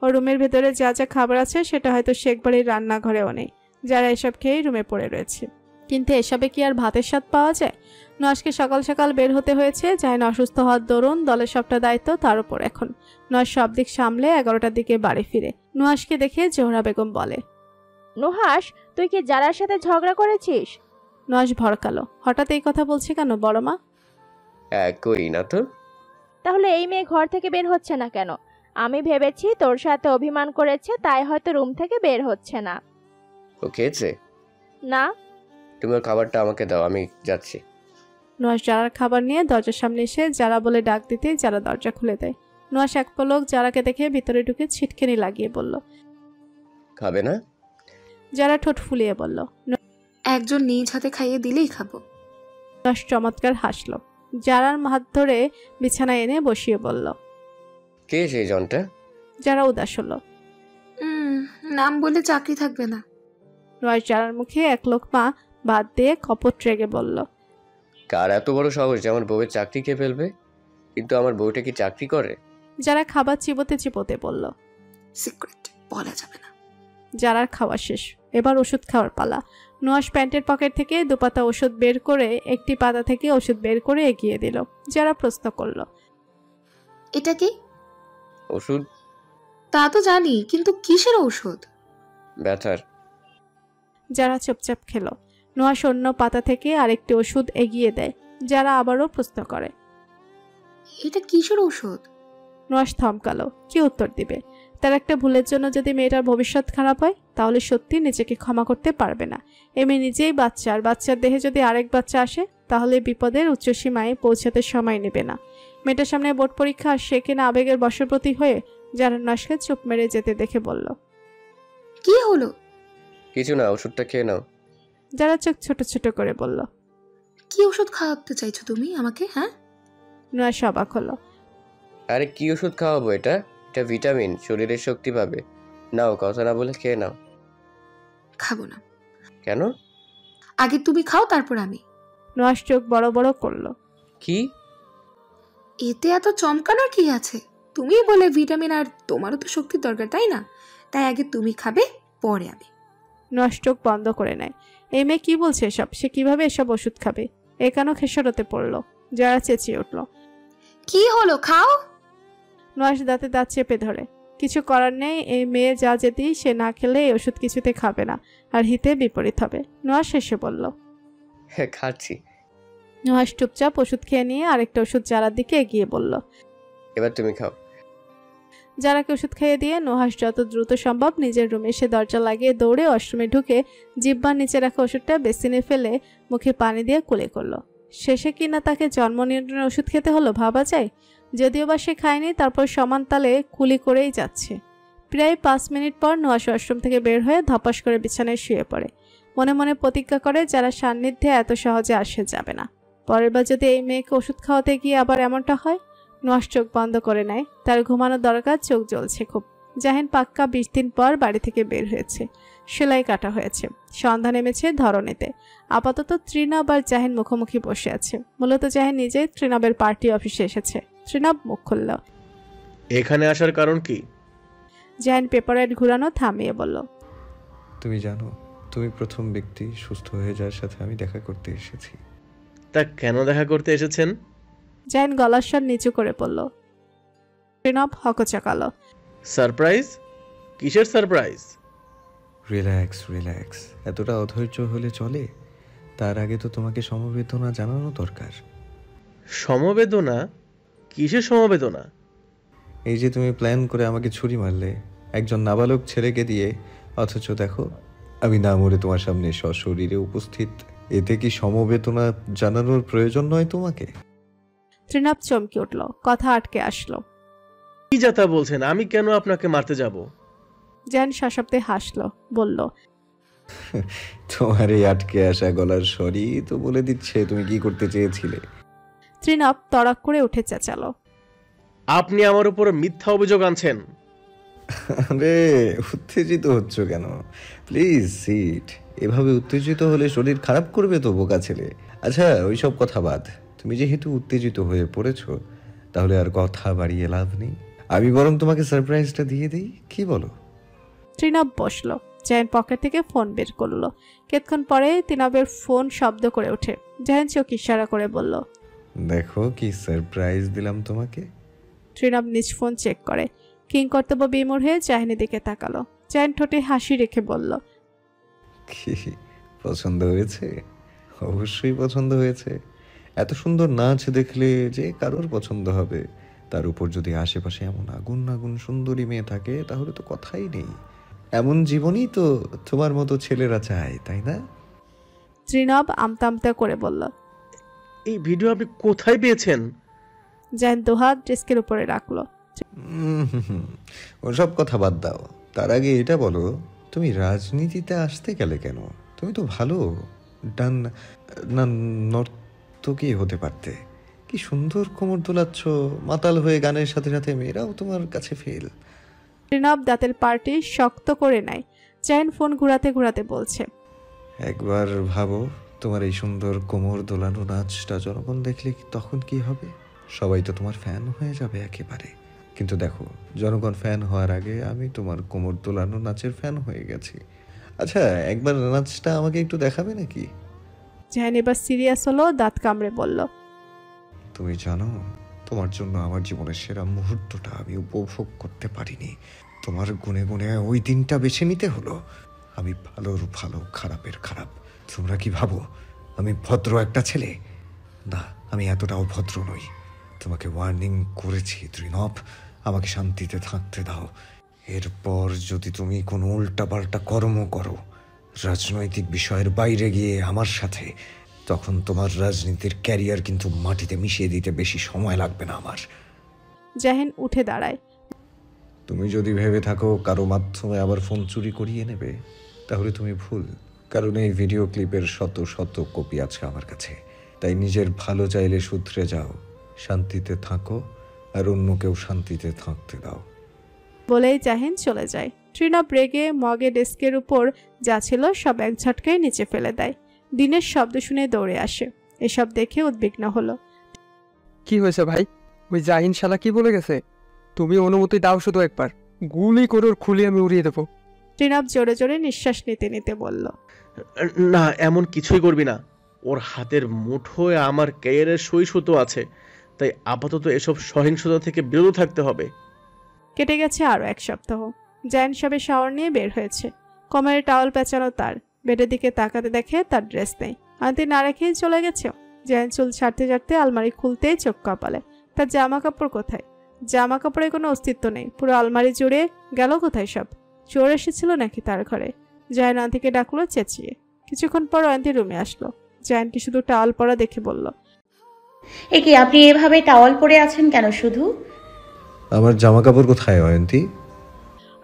ও রুমের ভেতরে যা যা খাবার আছে সেটা হয়তো শেখ বাড়ির রান্নাঘরেও নেই। যারা এসব খেয়েই রুমে পড়ে রয়েছে। কিন্তু এসবে কি আর ভাতের স্বাদ পাওয়া যায়? নুহাশকে সকাল সকাল বের হতে হয়েছে। জাহিন অসুস্থ হওয়ার দরুন দলের সবটা দায়িত্ব তার উপর এখন। নুহাশ সব দিক সামলে 11টার দিকে বাড়ি ফিরে। নুহাশকে দেখে জোহরা বেগম বলে, নুহাশ, তুই কি যারার সাথে ঝগড়া করেছিস? নুহাশ ভড়কালো। হঠাৎ এই কথা বলছে কেন বড় মা? করি না তো। তাহলে এই মেয়ে ঘর থেকে বের হচ্ছে না কেন? আমি ভেবেছি তোর সাথে অভিমান করেছে, তাই হয়তো রুম থেকে বের হচ্ছে না। ও খেয়েছে? না। তুমি ওর খাবারটা আমাকে দাও, আমি যাচ্ছি। নুহাশ যারার খাবার নিয়ে দরজার সামনে এসে যারা বলে ডাক দিতে যারা দরজা খুলে দেয়। নুহাশ এক পলক যারাকে দেখে ভিতরে ঢুকে ছিটকেনি লাগিয়ে বলল, খাবে না? যারা ঠোঁট ফুলিয়ে বলল। একজন নিজ হাতে খাইয়ে দিলেই খাবো। নুহাশ চমৎকার হাসল। যারার হাত ধরে বিছানায় এনে বসিয়ে বলল, কে সেই জনটা? যারা উদাস হলো। নাম বলে চাকরি থাকবে না। নুহাশ যারার মুখে এক লোকমা বাদ দিয়ে কপট রেগে বলল, কার এত বড় সাহস যে আমার বউয়ের চাকরি খেয়ে ফেলবে? কিন্তু আমার বউটা কি চাকরি করে? যারা খাবার চিবোতে চিবোতে বলল, সিক্রেট বলা যাবে না। যারার খাওয়া শেষ, এবার ওষুধ খাওয়ার পালা। নুহাশ প্যান্টের পকেট থেকে দুপাতা ওষুধ বের করে একটি পাতা থেকে ওষুধ বের করে এগিয়ে দিল। যারা প্রশ্ন করল, এটা কি? ওষুধ। তা তো জানি, কিন্তু কিসের ঔষধ? ব্যথার। যারা চুপচাপ খেলো। নুহাশ অন্য পাতা থেকে আরেকটি ওষুধ এগিয়ে দেয়। যারা আবারও প্রশ্ন করে, এটা কিসের ঔষধ? নুহাশ থমকালো। কি উত্তর দিবে? তার একটা ভুলের জন্য যদি মেয়েটার ভবিষ্যৎ খারাপ হয়, তাহলে সত্যি নিজেকে ক্ষমা করতে পারবে না। এ মেয়ে নিজেই বাচ্চা, আর বাচ্চার দেহে যদি আরেক বাচ্চা আসে, তাহলে বিপদের উচ্চসীমায় পৌঁছাতে সময় নেবে না। মেয়েটার সামনে বোর্ড পরীক্ষা, আর সে কিনা আবেগের বশবর্তী হয়ে যারা নুহাশকে চুপ মেরে যেতে দেখে বলল, কি হলো? কিছু না, ওষুধটা খেয়ে নাও। যারা চোখ ছোট ছোট করে বলল, কি ওষুধ খাওয়াতে চাইছো তুমি আমাকে? হ্যাঁ, নুহাশ অবাক হলো। আরে কি ওষুধ খাওয়াবো? এটা এটা ভিটামিন, শরীরের শক্তি পাবে। নাও, কথা না বলে খেয়ে নাও। খাবো না। কেন? আগে তুমি খাও, তারপর আমি। নুহাস চোখ বড় বড় করলো। কি? এতে এত চমকানোর কি আছে? তুমি বলে ভিটামিন, আর তোমারও তো শক্তির দরকার, তাই না? তাই আগে তুমি খাবে, পরে আমি। নুহাস চোখ বন্ধ করে নেয়। এই মেয়ে কি বলছে এসব? সে কিভাবে এসব ওষুধ খাবে? একানো খেসারতে পড়লো। যারা চেঁচিয়ে উঠল। কি হলো, খাও। নুহাস দাঁতে দাঁত চেপে ধরে। কিছু করার নেই, এই মেয়ে যা যেতি, সে না খেলে এই ওষুধ কিছুতে খাবে না, আর হিতে বিপরীত হবে। নুহাস শেষে বলল। হ্যাঁ, খাচ্ছি। নুহাস চুপচাপ ওষুধ খেয়ে নিয়ে আরেকটা ওষুধ যারার দিকে এগিয়ে বলল। এবার তুমি খাও। যারাকে ওষুধ খাইয়ে দিয়ে নুহাস যত দ্রুত সম্ভব নিজের রুমে এসে দরজা লাগিয়ে দৌড়ে ওয়াশরুমে ঢুকে জিহ্বার নিচে রাখা ওষুধটা বেসিনে ফেলে মুখে পানি দিয়ে কুলে করলো। শেষে কিনা তাকে জন্ম নিয়ন্ত্রণের ওষুধ খেতে হলো, ভাবা যায়। যদিও বা সে খায়নি, তারপর সমান তালে কুলি করেই যাচ্ছে। প্রায় 5 মিনিট পর নুহাস ওয়াশরুম থেকে বের হয়ে ধপাস করে বিছানায় শুয়ে পড়ে। মনে মনে প্রতিজ্ঞা করে যারা সান্নিধ্যে এত সহজে আসে যাবে না। পরের বার যদি এই মেয়েকে ওষুধ খাওয়াতে গিয়ে আবার এমনটা হয়। নুহাস চোখ বন্ধ করে নেয়। তার ঘুমানোর দরকার, চোখ জ্বলছে খুব। জাহিন পাক্কা 20 দিন পর বাড়ি থেকে বের হয়েছে। সেলাই কাটা হয়েছে। সন্ধ্যা নেমেছে ধরণীতে। আপাতত ত্রিনব আর জাহিন মুখোমুখি বসে আছে। মূলত জাহিন নিজেই ত্রিনবের পার্টি অফিসে এসেছে। ত্রিনব মুখ খুলল। এখানে আসার কারণ কি? জাহিন পেপারওয়েট ঘুরানো থামিয়ে বলল। তুমি জানো, তুমি প্রথম ব্যক্তি সুস্থ হয়ে যাওয়ার সাথে আমি দেখা করতে এসেছি। তা কেন দেখা করতে এসেছেন? জাহিন গলার স্বর নিচু করে বলল। ত্রিনব হকচকালো। সারপ্রাইজ? কিসের সারপ্রাইজ? রিল্যাক্স রিল্যাক্স, এতটা অধৈর্য হলে চলে? তার আগে তো তোমাকে সমবেদনা জানানো দরকার। সমবেদনা? কিসের সমবেদনা? এই যে তুমি প্ল্যান করে আমাকে ছুরি মারলে একজন নাবালক ছেলেকে দিয়ে, অথচ দেখো আমি না মরে তোমার সামনে সশরীরে উপস্থিত। এতে কি সমবেদনা জানানোর প্রয়োজন নয় তোমাকে? ত্রিনব চমকে উঠল, কথা আটকে আসলো। কি যাতা বলছেন? আমি কেন আপনাকে মারতে যাব? জাহিন সশব্দে হাসলো, বলল। তোমার এই আটকে আসা গলার স্বরই তো বলে দিচ্ছে তুমি কি করতে চেয়েছিলে। ত্রিনব তড়াক করে উঠে চেঁচালো। আপনি আমার উপর মিথ্যা অভিযোগ আনছেন। আরে উত্তেজিত হচ্ছ কেন? Please sit. এভাবে উত্তেজিত হলে শরীর খারাপ করবে তো, বোকা ছেলে। আচ্ছা ওইসব কথা বাদ। তুমি যেহেতু উত্তেজিত হয়ে পড়েছো, তাহলে আর কথা বাড়িয়ে লাভ নেই। আমি বরং তোমাকে সারপ্রাইজটা দিয়ে দিই, কি বলো? ত্রিনব বসলো। জাহিন পকেট থেকে ফোন বের করলো। কিছুক্ষণ পরে ত্রিনবের ফোন শব্দ করে ওঠে। জাহিন চোখ ইশারা করে বলল। দেখো কি সারপ্রাইজ দিলাম তোমাকে। ত্রিনব নিজ ফোন চেক করে। কিং কর্তব্য বিমূঢ় হয়ে জাহিনের দিকে তাকালো। জাহিন ঠোঁটে হাসি রেখে বলল। কি পছন্দ হয়েছে? অবশ্যই পছন্দ হয়েছে। এত সুন্দর নাচ দেখলে যে কারোর পছন্দ হবে। তার উপর যদি আশেপাশে এমন আগুন আগুন সুন্দরী মেয়ে থাকে, তাহলে তো কথাই নেই। এমন জীবনই তো তোমার মতো ছেলেরা চায়, তাই না? ত্রিনব আমতা আমতা করে বলল। এই ভিডিও আপনি কোথায় পেয়েছেন? জাহিন দুহাত ডেস্কের উপরে রাখলো। ওসব কথা বাদ দাও। তার আগে এটা বলো, তুমি রাজনীতিতে আসতে গেলে কেন? তুমি তো ভালো ডান না নর্তকী হতে পারতে। কি সুন্দর কোমর দোলাচ্ছ, মাতাল হয়ে গানের সাথে সাথে মেয়েরাও তোমার কাছে ফেল। ত্রিনব দাঁতের পার্টি শক্ত করে নেয়। জাহিন ফোন ঘুরাতে ঘুরাতে বলছে। একবার ভাবো, তোমার এই সুন্দর কোমর দোলানো নাচটা জনগণ দেখলে তখন কি হবে? সবাই তো তোমার ফ্যান হয়ে যাবে একেবারে। কিন্তু দেখো, জনগণ ফ্যান হওয়ার আগে আমি তোমার কোমর দোলানো নাচের ফ্যান হয়ে গেছি। আচ্ছা একবার নাচটা আমাকে একটু দেখাবে নাকি? জাহিন এবার সিরিয়াস হলো, দাঁত কামড়ে বলল। তুমি জানো, তোমার জন্য আমার জীবনের সেরা মুহূর্তটা আমি উপভোগ করতে পারিনি। তোমার গুনে গুনে ওই দিনটা বেছে নিতে হলো। আমি ভালোর ভালো, খারাপের খারাপ। তোমরা কি ভাবো আমি ভদ্র একটা ছেলে? না, আমি এতটাও ভদ্র নই। তোমাকে ওয়ার্নিং করেছি ত্রিনব, আমাকে শান্তিতে থাকতে দাও। এরপর যদি তুমি কোনো উল্টাপাল্টা কর্ম করো রাজনৈতিক বিষয়ের বাইরে গিয়ে আমার সাথে, তখন তোমার রাজনীতির ক্যারিয়ার কিন্তু মাটিতে মিশিয়ে দিতে বেশি সময় লাগবে না আমার। জাহিন উঠে দাঁড়ায়। তুমি যদি ভেবে থাকো কারো মাধ্যমে আবার ফোন চুরি করিয়ে নেবে, তাহলে তুমি ভুল। কারণ এই ভিডিও ক্লিপের শত শত কপি আছে আমার কাছে। তাই নিজের ভালো চাইলে শুধরে যাও, শান্তিতে থাকো, আর অন্য কেউ শান্তিতে থাকতে দাও। বলেই জাহিন চলে যায়। ট্রিনা ব্রেগে মগে ডেস্কের উপর যা ছিল সব এক ঝটকায় নিচে ফেলে দেয়। দিনের শব্দ শুনে দৌড়ে আসে। এসব দেখে উদ্বিগ্ন হলো। কি হয়েছে ভাই? ওই জাহিন শালা কি বলে গেছে? তুমি অনুমতি দাও শুধু একবার, গুলি করে ওর খুলি আমি উড়িয়ে দেবো। ট্রিনাব জোরে জোরে নিঃশ্বাস নিতে নিতে বলল, না, এমন কিছুই করবি না। ওর হাতের মুঠোয় আমার ক্যারিয়ারের সই সুতো আছে, তাই আপাতত এসব সহিংসতা থেকে বিরত থাকতে হবে। কেটে গেছে আরো 1 সপ্তাহ। জায়ান সবে শাওয়ার নিয়ে বের হয়েছে। কোমরে টাওয়াল পেঁচানো তার। বেডের দিকে তাকাতে দেখে তার ড্রেস নেই। আন্টি না রেখেই চলে গেছে। জায়ান চুল ছাড়তে ছাড়তে আলমারি খুলতেই চোখ কপালে। তার জামা কাপড় কোথায়? জামা কাপড়ের কোনো অস্তিত্ব নেই। পুরো আলমারি জুড়ে গেল কোথায় সব? চোর এসেছিল নাকি তার ঘরে? জায়ান আন্টিকে ডাকলো চেঁচিয়ে। কিছুক্ষণ পর আন্টি রুমে আসলো। জায়ানকে শুধু টাওয়াল পরা দেখে বলল, এ কি আপনি এভাবে টাওয়াল পরে আছেন কেন? শুধু আমার জামা কাপড় কোথায় অয়ন্তী?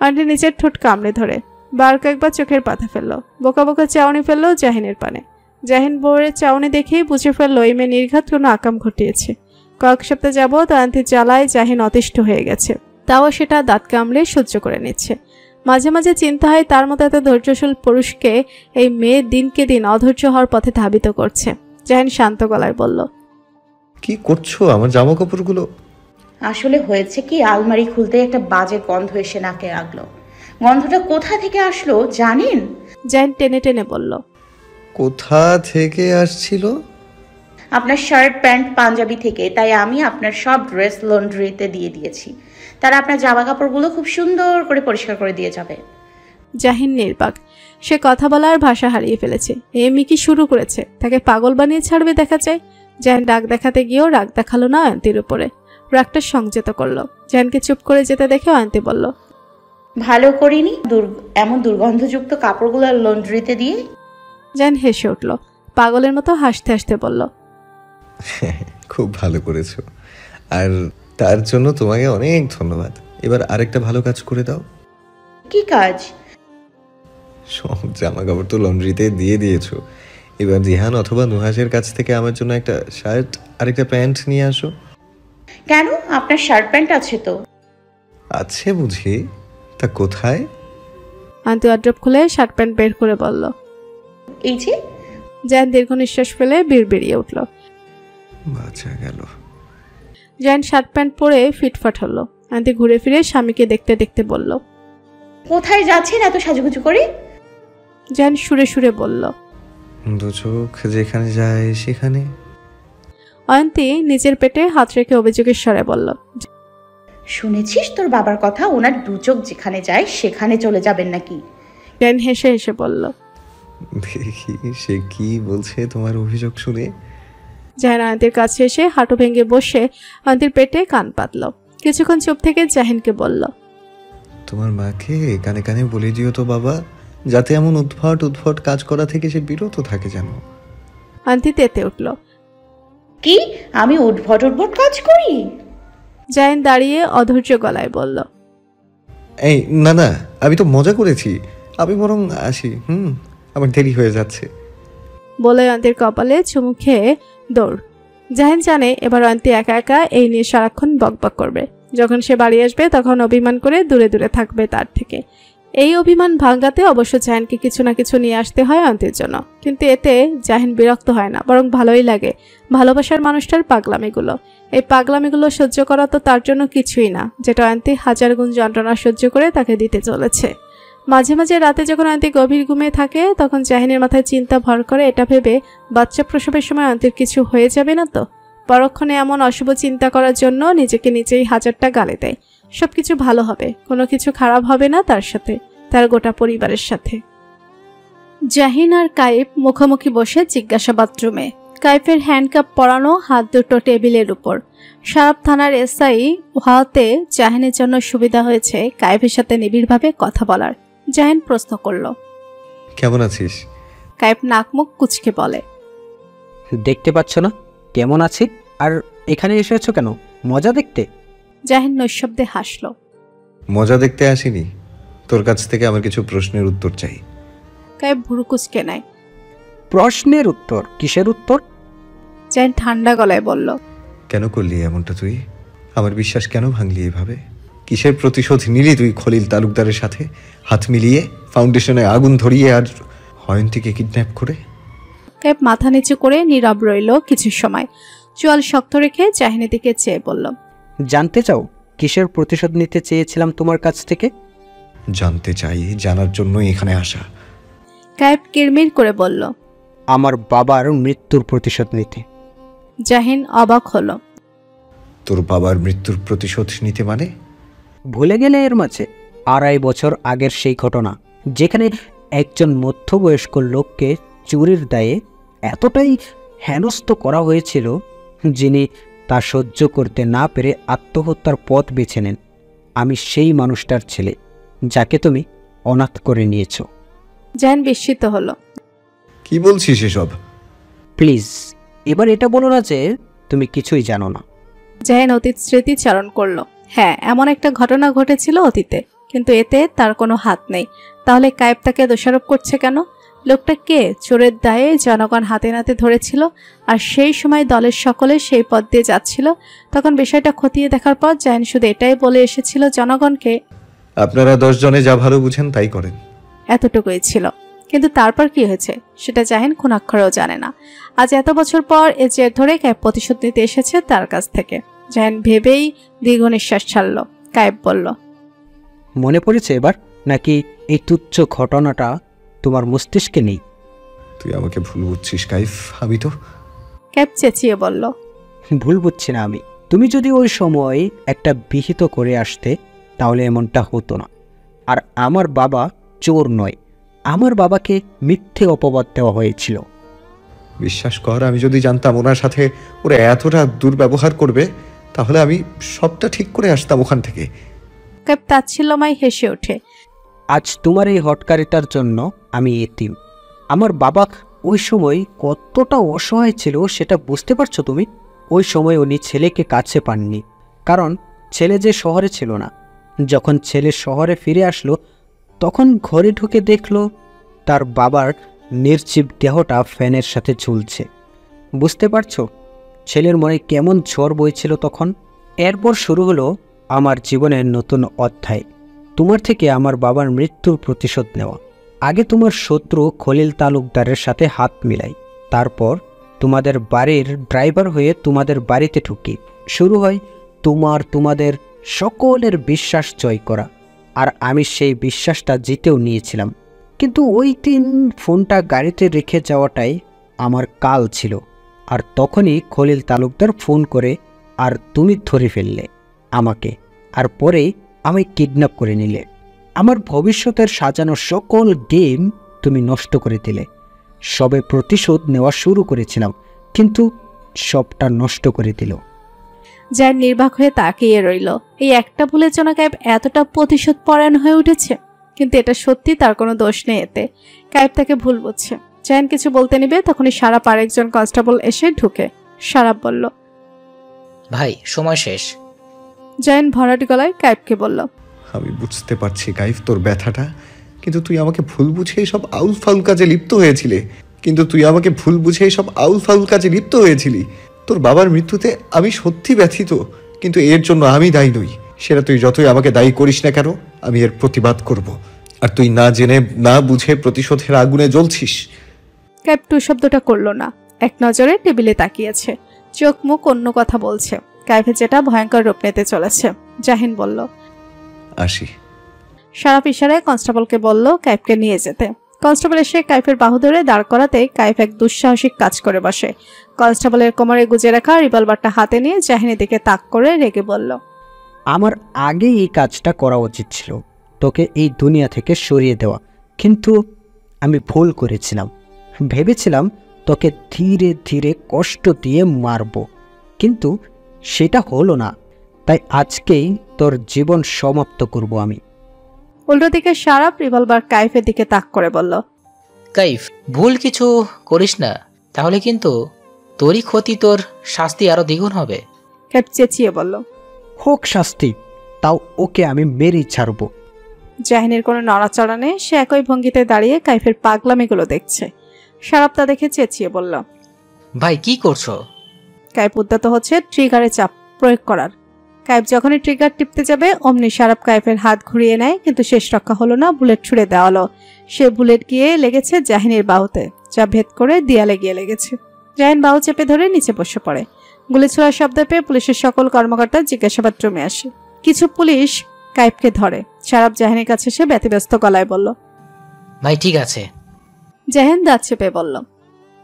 আন্টি নিচের ঠোঁট কামড়ে ধরে বার কয়েকবার চোখের পাতা ফেললো। বোকা বোকা চাউনি ফেললো জাহিনের পানে। জাহিন বউয়ের চাউনি দেখেই বুঝে ফেললো এই মেয়ে নির্ঘাত কোনো আকাম ঘটিয়েছে। কয়েক সপ্তাহ যাবৎ আন্টির জ্বালায় জাহিন অতিষ্ঠ হয়ে গেছে। তাও সেটা দাঁত কামড়ে সহ্য করে নিচ্ছে। মাঝে মাঝে চিন্তা হয় তার মতো এত ধৈর্যশীল পুরুষকে এই মেয়ে দিনকে দিন অধৈর্য হওয়ার পথে ধাবিত করছে। জাহিন শান্ত গলায় বলল, কি করছো? আমার জামা কাপড়গুলো। আসলে হয়েছে কি, আলমারি খুলতে একটা বাজে গন্ধ এসে নাকে লাগলো। গন্ধটা কোথা থেকে আসলো জানেন? জাহিন টেনে টেনে বলল, কোথা থেকে আসছিল? আপনার শার্ট প্যান্ট পাঞ্জাবি থেকে। তাই আমি আপনার সব ড্রেস লন্ড্রিতে দিয়ে দিয়েছি। তারা আপনার জামা কাপড়গুলো খুব সুন্দর করে পরিষ্কার করে দিয়ে যাবে। জাহিন নির্বাক। সে কথা বলার ভাষা হারিয়ে ফেলেছে। এমনি কি শুরু করেছে? তাকে পাগল বানিয়ে ছাড়বে দেখা যায়। জাহিন রাগ দেখাতে গিয়েও রাগ দেখালো না অয়ন্তীর উপরে। রাগটা সংযত করলো। জাহিনকে চুপ করে যেতে দেখে অয়ন্তী বলল, ভালো করিনি এমন দুর্গন্ধযুক্ত কাপড়গুলো লন্ড্রিতে দিয়ে। জাহিন হেসে উঠল। পাগলের মতো হাসতে হাসতে বলল, খুব ভালো করেছো, আর তার জন্য তোমাকে অনেক ধন্যবাদ। এবার আরেকটা ভালো কাজ করে দাও। কি কাজ? সব জামা কাপড় তো লন্ড্রিতে দিয়ে দিয়েছো। এবার জিহান অথবা নুহাসের কাছ থেকে আমার জন্য একটা শার্ট আর একটা প্যান্ট নিয়ে আসো। কেন? আপনার শার্ট প্যান্ট আছে তো। আছে বুঝি? তা কোথায়? আন্টি ওয়ার্ড্রপ খুলে শার্ট প্যান্ট বের করে বলল। এই যে। জাহিন দীর্ঘ নিঃশ্বাস ফেলে বিড়বিড়িয়ে উঠল। বাঁচা গেল। জাহিন শার্ট প্যান্ট পরে ফিটফাট হলো। আন্টি ঘুরে ফিরে স্বামীকে দেখতে দেখতে বলল, কোথায় যাচ্ছেন এত সাজুগুজু করে? জাহিন সুরে সুরে বলল, দু চোখ যেখানে যায় সেখানে। অয়ন্তী নিজের পেটে হাত রেখে অভিযোগের স্বরে বলল, শুনেছিস তোর বাবার কথা? ওনার দু চোখ যেখানে যায় সেখানে চলে যাবেন নাকি? জাহিন হেসে হেসে বলল, দেখি সে কি বলছে তোমার অভিযোগ শুনে। জাহিন অয়ন্তীর কাছে এসে হাঁটু ভেঙে বসে অয়ন্তীর পেটে কান পাতল। কিছুক্ষণ চুপ থেকে জাহিনকে বলল, তোমার মাকে কানে কানে বলে দিও তো বাবা, যাতে এমন উদ্ভট উদ্ভট কাজ করা থেকে সে বিরত থাকে যেন। অয়ন্তী তেতে উঠল। কি আমি উদ্ভট উদ্ভট কাজ করি? জাহিন দাঁড়িয়ে অধৈর্য গলায় বলল, এই না না, আমি তো মজা করেছি। আমি বরং আসি, আমার দেরি হয়ে যাচ্ছে। বলে অয়ন্তীর কপালে চুমু খেয়ে দৌড়। জাহিন জানে এবার অয়ন্তী একা একা এই নিয়ে সারাক্ষণ বকবক করবে। যখন সে বাড়ি আসবে তখন অভিমান করে দূরে দূরে থাকবে তার থেকে। এই অভিমান ভাঙাতে অবশ্য জাহিনকে কিছু না কিছু নিয়ে আসতে হয় অয়ন্তীর জন্য। কিন্তু এতে জাহিন বিরক্ত হয় না, বরং ভালোই লাগে। ভালোবাসার মানুষটার পাগলামিগুলো। এই পাগলামিগুলো সহ্য করা তো তার জন্য কিছুই না, যেটা অয়ন্তী হাজার গুণ যন্ত্রণা সহ্য করে তাকে দিতে চলেছে। মাঝে মাঝে রাতে যখন অয়ন্তী গভীর ঘুমে থাকে তখন জাহিনের মাথায় চিন্তা ভর করে, এটা ভেবে বাচ্চা প্রসবের সময় অয়ন্তীর কিছু হয়ে যাবে না তো। পরক্ষণে এমন অশুভ চিন্তা করার জন্য নিজেকে নিজেই হাজারটা গালি দেয়। সবকিছু ভালো হবে, কোনো কিছু খারাপ হবে না তার সাথে, তার গোটা পরিবারের সাথে। জাহিন আর কাইফ মুখোমুখি বসে জিজ্ঞাসাবাদ রুমে। কাইফের হ্যান্ডকাপ পরানো, হাত দুটো টেবিলের উপর। সারাপ থানার এসআই হওয়াতে জাহিনের জন্য সুবিধা হয়েছে কাইফের সাথে নিবিড়ভাবে কথা বলার। জাহিন প্রশ্ন করল, কেমন আছিস? কাইফ নাক মুখ কুচকে বলে, দেখতে পাচ্ছ না কেমন আছি? আর এখানে এসেছো কেন? মজা দেখতে? জাহিন নৈশব্দে হাসল। মজা দেখতে আসিনি, তোর কাছ থেকে আমার কিছু প্রশ্নের উত্তর চাই। কাইফ ভুরু কুচকে নেয়। প্রশ্নের উত্তর? কিসের উত্তর? জাহিন ঠান্ডা গলায় বলল, কেন করলি এমনটা তুই? আমার বিশ্বাস কেন ভাঙলি এভাবে? কিসের প্রতিশোধ নিলি তুই খলিল তালুকদারের সাথে হাত মিলিয়ে, ফাউন্ডেশনে আগুন ধরিয়ে আর হয়ন্তীকে কিডন্যাপ করে? কায়েব মাথা নিচু করে নীরব রইল কিছু সময়। চোয়াল শক্ত রেখে জাহিনের দিকে চেয়ে বলল, জানতে চাও কিসের প্রতিশোধ নিতে চেয়েছিলাম তোমার কাছ থেকে? জানতে চাই, জানার জন্য এখানে আসা। কায়েব কিরমির করে বলল, আমার বাবার মৃত্যুর প্রতিশোধ নিতে। জাহিন অবাক হলো। তোর বাবার মৃত্যুর প্রতিশোধ নিতে মানে? ভুলে গেলে এর মাঝে 2.5 বছর আগের সেই ঘটনা, যেখানে একজন মধ্যবয়স্ক লোককে চুরির দায়ে এতটাই হেনস্থ করা হয়েছিল, যিনি তা সহ্য করতে না পেরে আত্মহত্যার পথ বেছে নেন। আমি সেই মানুষটার ছেলে, যাকে তুমি অনাথ করে নিয়েছ। জাহিন বিস্মিত হলো। কি বলছিস এসব? প্লিজ এবার এটা বলো না যে তুমি কিছুই জানো না। জাহিন অতীত স্মৃতিচারণ করলো। হ্যাঁ, এমন একটা ঘটনা ঘটেছিল অতীতে, কিন্তু এতে তার কোনো হাত নেই। তাহলে কায়েব তাকে দোষারোপ করছে কেন? লোকটা কে? চোরের দায়ে জনগণ হাতে নাতে ধরেছিল, আর সেই সময় দলের সকলে সেই পথ দিয়ে যাচ্ছিল। তখন বিষয়টা খতিয়ে দেখার পর জাহিন শুধু এটাই বলে এসেছিল জনগণকে, আপনারা 10 জনে যা ভালো বুঝেন তাই করেন। এতটুকুই ছিল। কিন্তু তারপর কি হয়েছে সেটা জাহিন কোনাক্ষরেও জানে না। আজ এত বছর পর এ জের ধরে কায়েব প্রতিশোধ নিতে এসেছে তার কাছ থেকে। জাহিন ভেবেই দীর্ঘ নিঃশ্বাস ছাড়ল। কায়েব বলল, মনে পড়েছে এবার, নাকি এই তুচ্ছ ঘটনাটা তোমার মস্তিষ্কে নেই? তুই আমাকে ভুল বুঝছিস কাইফ। আমি তো... কায়েব চেঁচিয়ে বলল, ভুল বুঝছি না আমি। তুমি যদি ওই সময় একটা বিহিত করে আসতে, তাহলে এমনটা হতো না। আর আমার বাবা চোর নয়, আমার বাবাকে মিথ্যে অপবাদ দেওয়া হয়েছিল। বিশ্বাস কর, আমি যদি জানতাম ওনার সাথে ওরা এতটা দুর্ব্যবহার করবে, তাহলে আমি সবটা ঠিক করে আসতাম ওখান থেকে। কায়েব তাচ্ছিল্যময় হেসে ওঠে। আজ তোমার এই হটকারিতার জন্য আমি এতিম। আমার বাবা ওই সময় কতটা অসহায় ছিল সেটা বুঝতে পারছো তুমি? ওই সময় উনি ছেলেকে কাছে পাননি, কারণ ছেলে যে শহরে ছিল না। যখন ছেলে শহরে ফিরে আসলো, তখন ঘরে ঢুকে দেখলো তার বাবার নির্জীব দেহটা ফ্যানের সাথে ঝুলছে। বুঝতে পারছো ছেলের মনে কেমন ঝড় বইছিল তখন? এরপর শুরু হলো আমার জীবনের নতুন অধ্যায়, তোমার থেকে আমার বাবার মৃত্যুর প্রতিশোধ নেওয়া। আগে তোমার শত্রু খলিল তালুকদারের সাথে হাত মিলাই, তারপর তোমাদের বাড়ির ড্রাইভার হয়ে তোমাদের বাড়িতে ঢুকি। শুরু হয় তোমাদের সকলের বিশ্বাস জয় করা, আর আমি সেই বিশ্বাসটা জিতেও নিয়েছিলাম। কিন্তু ওই দিন ফোনটা গাড়িতে রেখে যাওয়াটাই আমার কাল ছিল। আর তখনই খলিল তালুকদার ফোন করে, আর তুমি ধরে ফেললে আমাকে, আর পরেই আমায় কিডন্যাপ করে নিলে। আমার ভবিষ্যতের সাজানো সকল গেম তুমি নষ্ট করে দিলে। সবে প্রতিশোধ নেওয়া শুরু করেছিলাম, কিন্তু সবটা নষ্ট করে দিল। যার নির্বাক হয়ে তাকিয়ে রইল। এই একটা ভুলের জন্য কায়েব এতটা প্রতিশোধ পরায়ণ হয়ে উঠেছে, কিন্তু এটা সত্যি তার কোনো দোষ নেই এতে। কায়েব তাকে ভুল বুঝছে। জাহিন কিছু বলতে নিবে, তখনই সারাপ আর একজন কনস্টেবল এসে ঢুকে। সারাপ বলল, ভাই সময় শেষ। জাহিন ভরাট গলায় কায়েবকে বলল, আমি বুঝতে পারছি কাইফ তোর ব্যথাটা, কিন্তু তুই আমাকে ভুল বুঝে সব আউল ফাউল কাজে লিপ্ত হয়েছিলি। তোর বাবার মৃত্যুতে আমি সত্যি ব্যথিত, কিন্তু এর জন্য আমি দায়ী নই। সেটা তুই যতই আমাকে দায়ী করিস না কেন, আমি এর প্রতিবাদ করব। আর তুই না জেনে না বুঝে প্রতিশোধের আগুনে জ্বলছিস। কায়েব টু শব্দটা করলো না, এক নজরে টেবিলে তাকিয়েছে। চোখ মুখ অন্য কথা বলছে। কায়েবের যেটা ভয়ঙ্কর রূপ নিতে চলেছে। জাহিন বলল, আসি। সারাপ ইশারায় কনস্টেবলকে বলল কায়েবকে নিয়ে যেতে। কনস্টেবল এসে কায়েবের বাহু ধরে দাঁড় করাতে কায়েব এক দুঃসাহসিক কাজ করে বসে। কনস্টেবলের কোমরে গুজে রাখা রিভলভারটা হাতে নিয়ে জাহিনের দিকে তাক করে রেগে বলল, আমার আগে এই কাজটা করা উচিত ছিল, তোকে এই দুনিয়া থেকে সরিয়ে দেওয়া। কিন্তু আমি ভুল করেছিলাম। ভেবেছিলাম তোকে ধীরে ধীরে কষ্ট দিয়ে মারব, কিন্তু সেটা হলো না। তাই আজকেই তোর জীবন সমাপ্ত করব আমি। উল্টো দিকে সারাপ রিভলভার কায়েবের দিকে তাক করে বলল, কাইফ ভুল কিছু করিস না, তাহলে কিন্তু তোরই ক্ষতি, তোর শাস্তি আরো দ্বিগুণ হবে। কায়েব চেঁচিয়ে বলল, হোক শাস্তি, তাও ওকে আমি মেরেই ছাড়ব। জাহিনের কোনো নড়াচড়া নেই। সে একই ভঙ্গিতে দাঁড়িয়ে কায়েবের পাগলামিগুলো দেখছে। সারাপ তা দেখে চেঁচিয়ে বলল, ভাই কি করছো? কায়েব উদ্যত হচ্ছে ট্রিগারে চাপ প্রয়োগ করার। কায়েব যখনই ট্রিগার টিপতে যাবে অমনি সারাপ কায়েবের হাত ঘুরিয়ে নেয়, কিন্তু শেষ রক্ষা হলো না, বুলেট ছুড়ে দেওয়া হলো। সে বুলেট গিয়ে লেগেছে জাহিনের বাহুতে, যা ভেদ করে দেয়ালে গিয়ে লেগেছে। জাহিন বাহু চেপে ধরে নিচে বসে পড়ে। গুলি ছোড়ার শব্দ পেয়ে পুলিশের সকল কর্মকর্তা জিজ্ঞাসাবাদ রুমে আসে। কিছু পুলিশ কায়েবকে ধরে। সারাপ জাহিনের কাছে এসে ব্যতিব্যস্ত গলায় বলল, ভাই ঠিক আছে। জাহিন দাঁত চেপে বলল,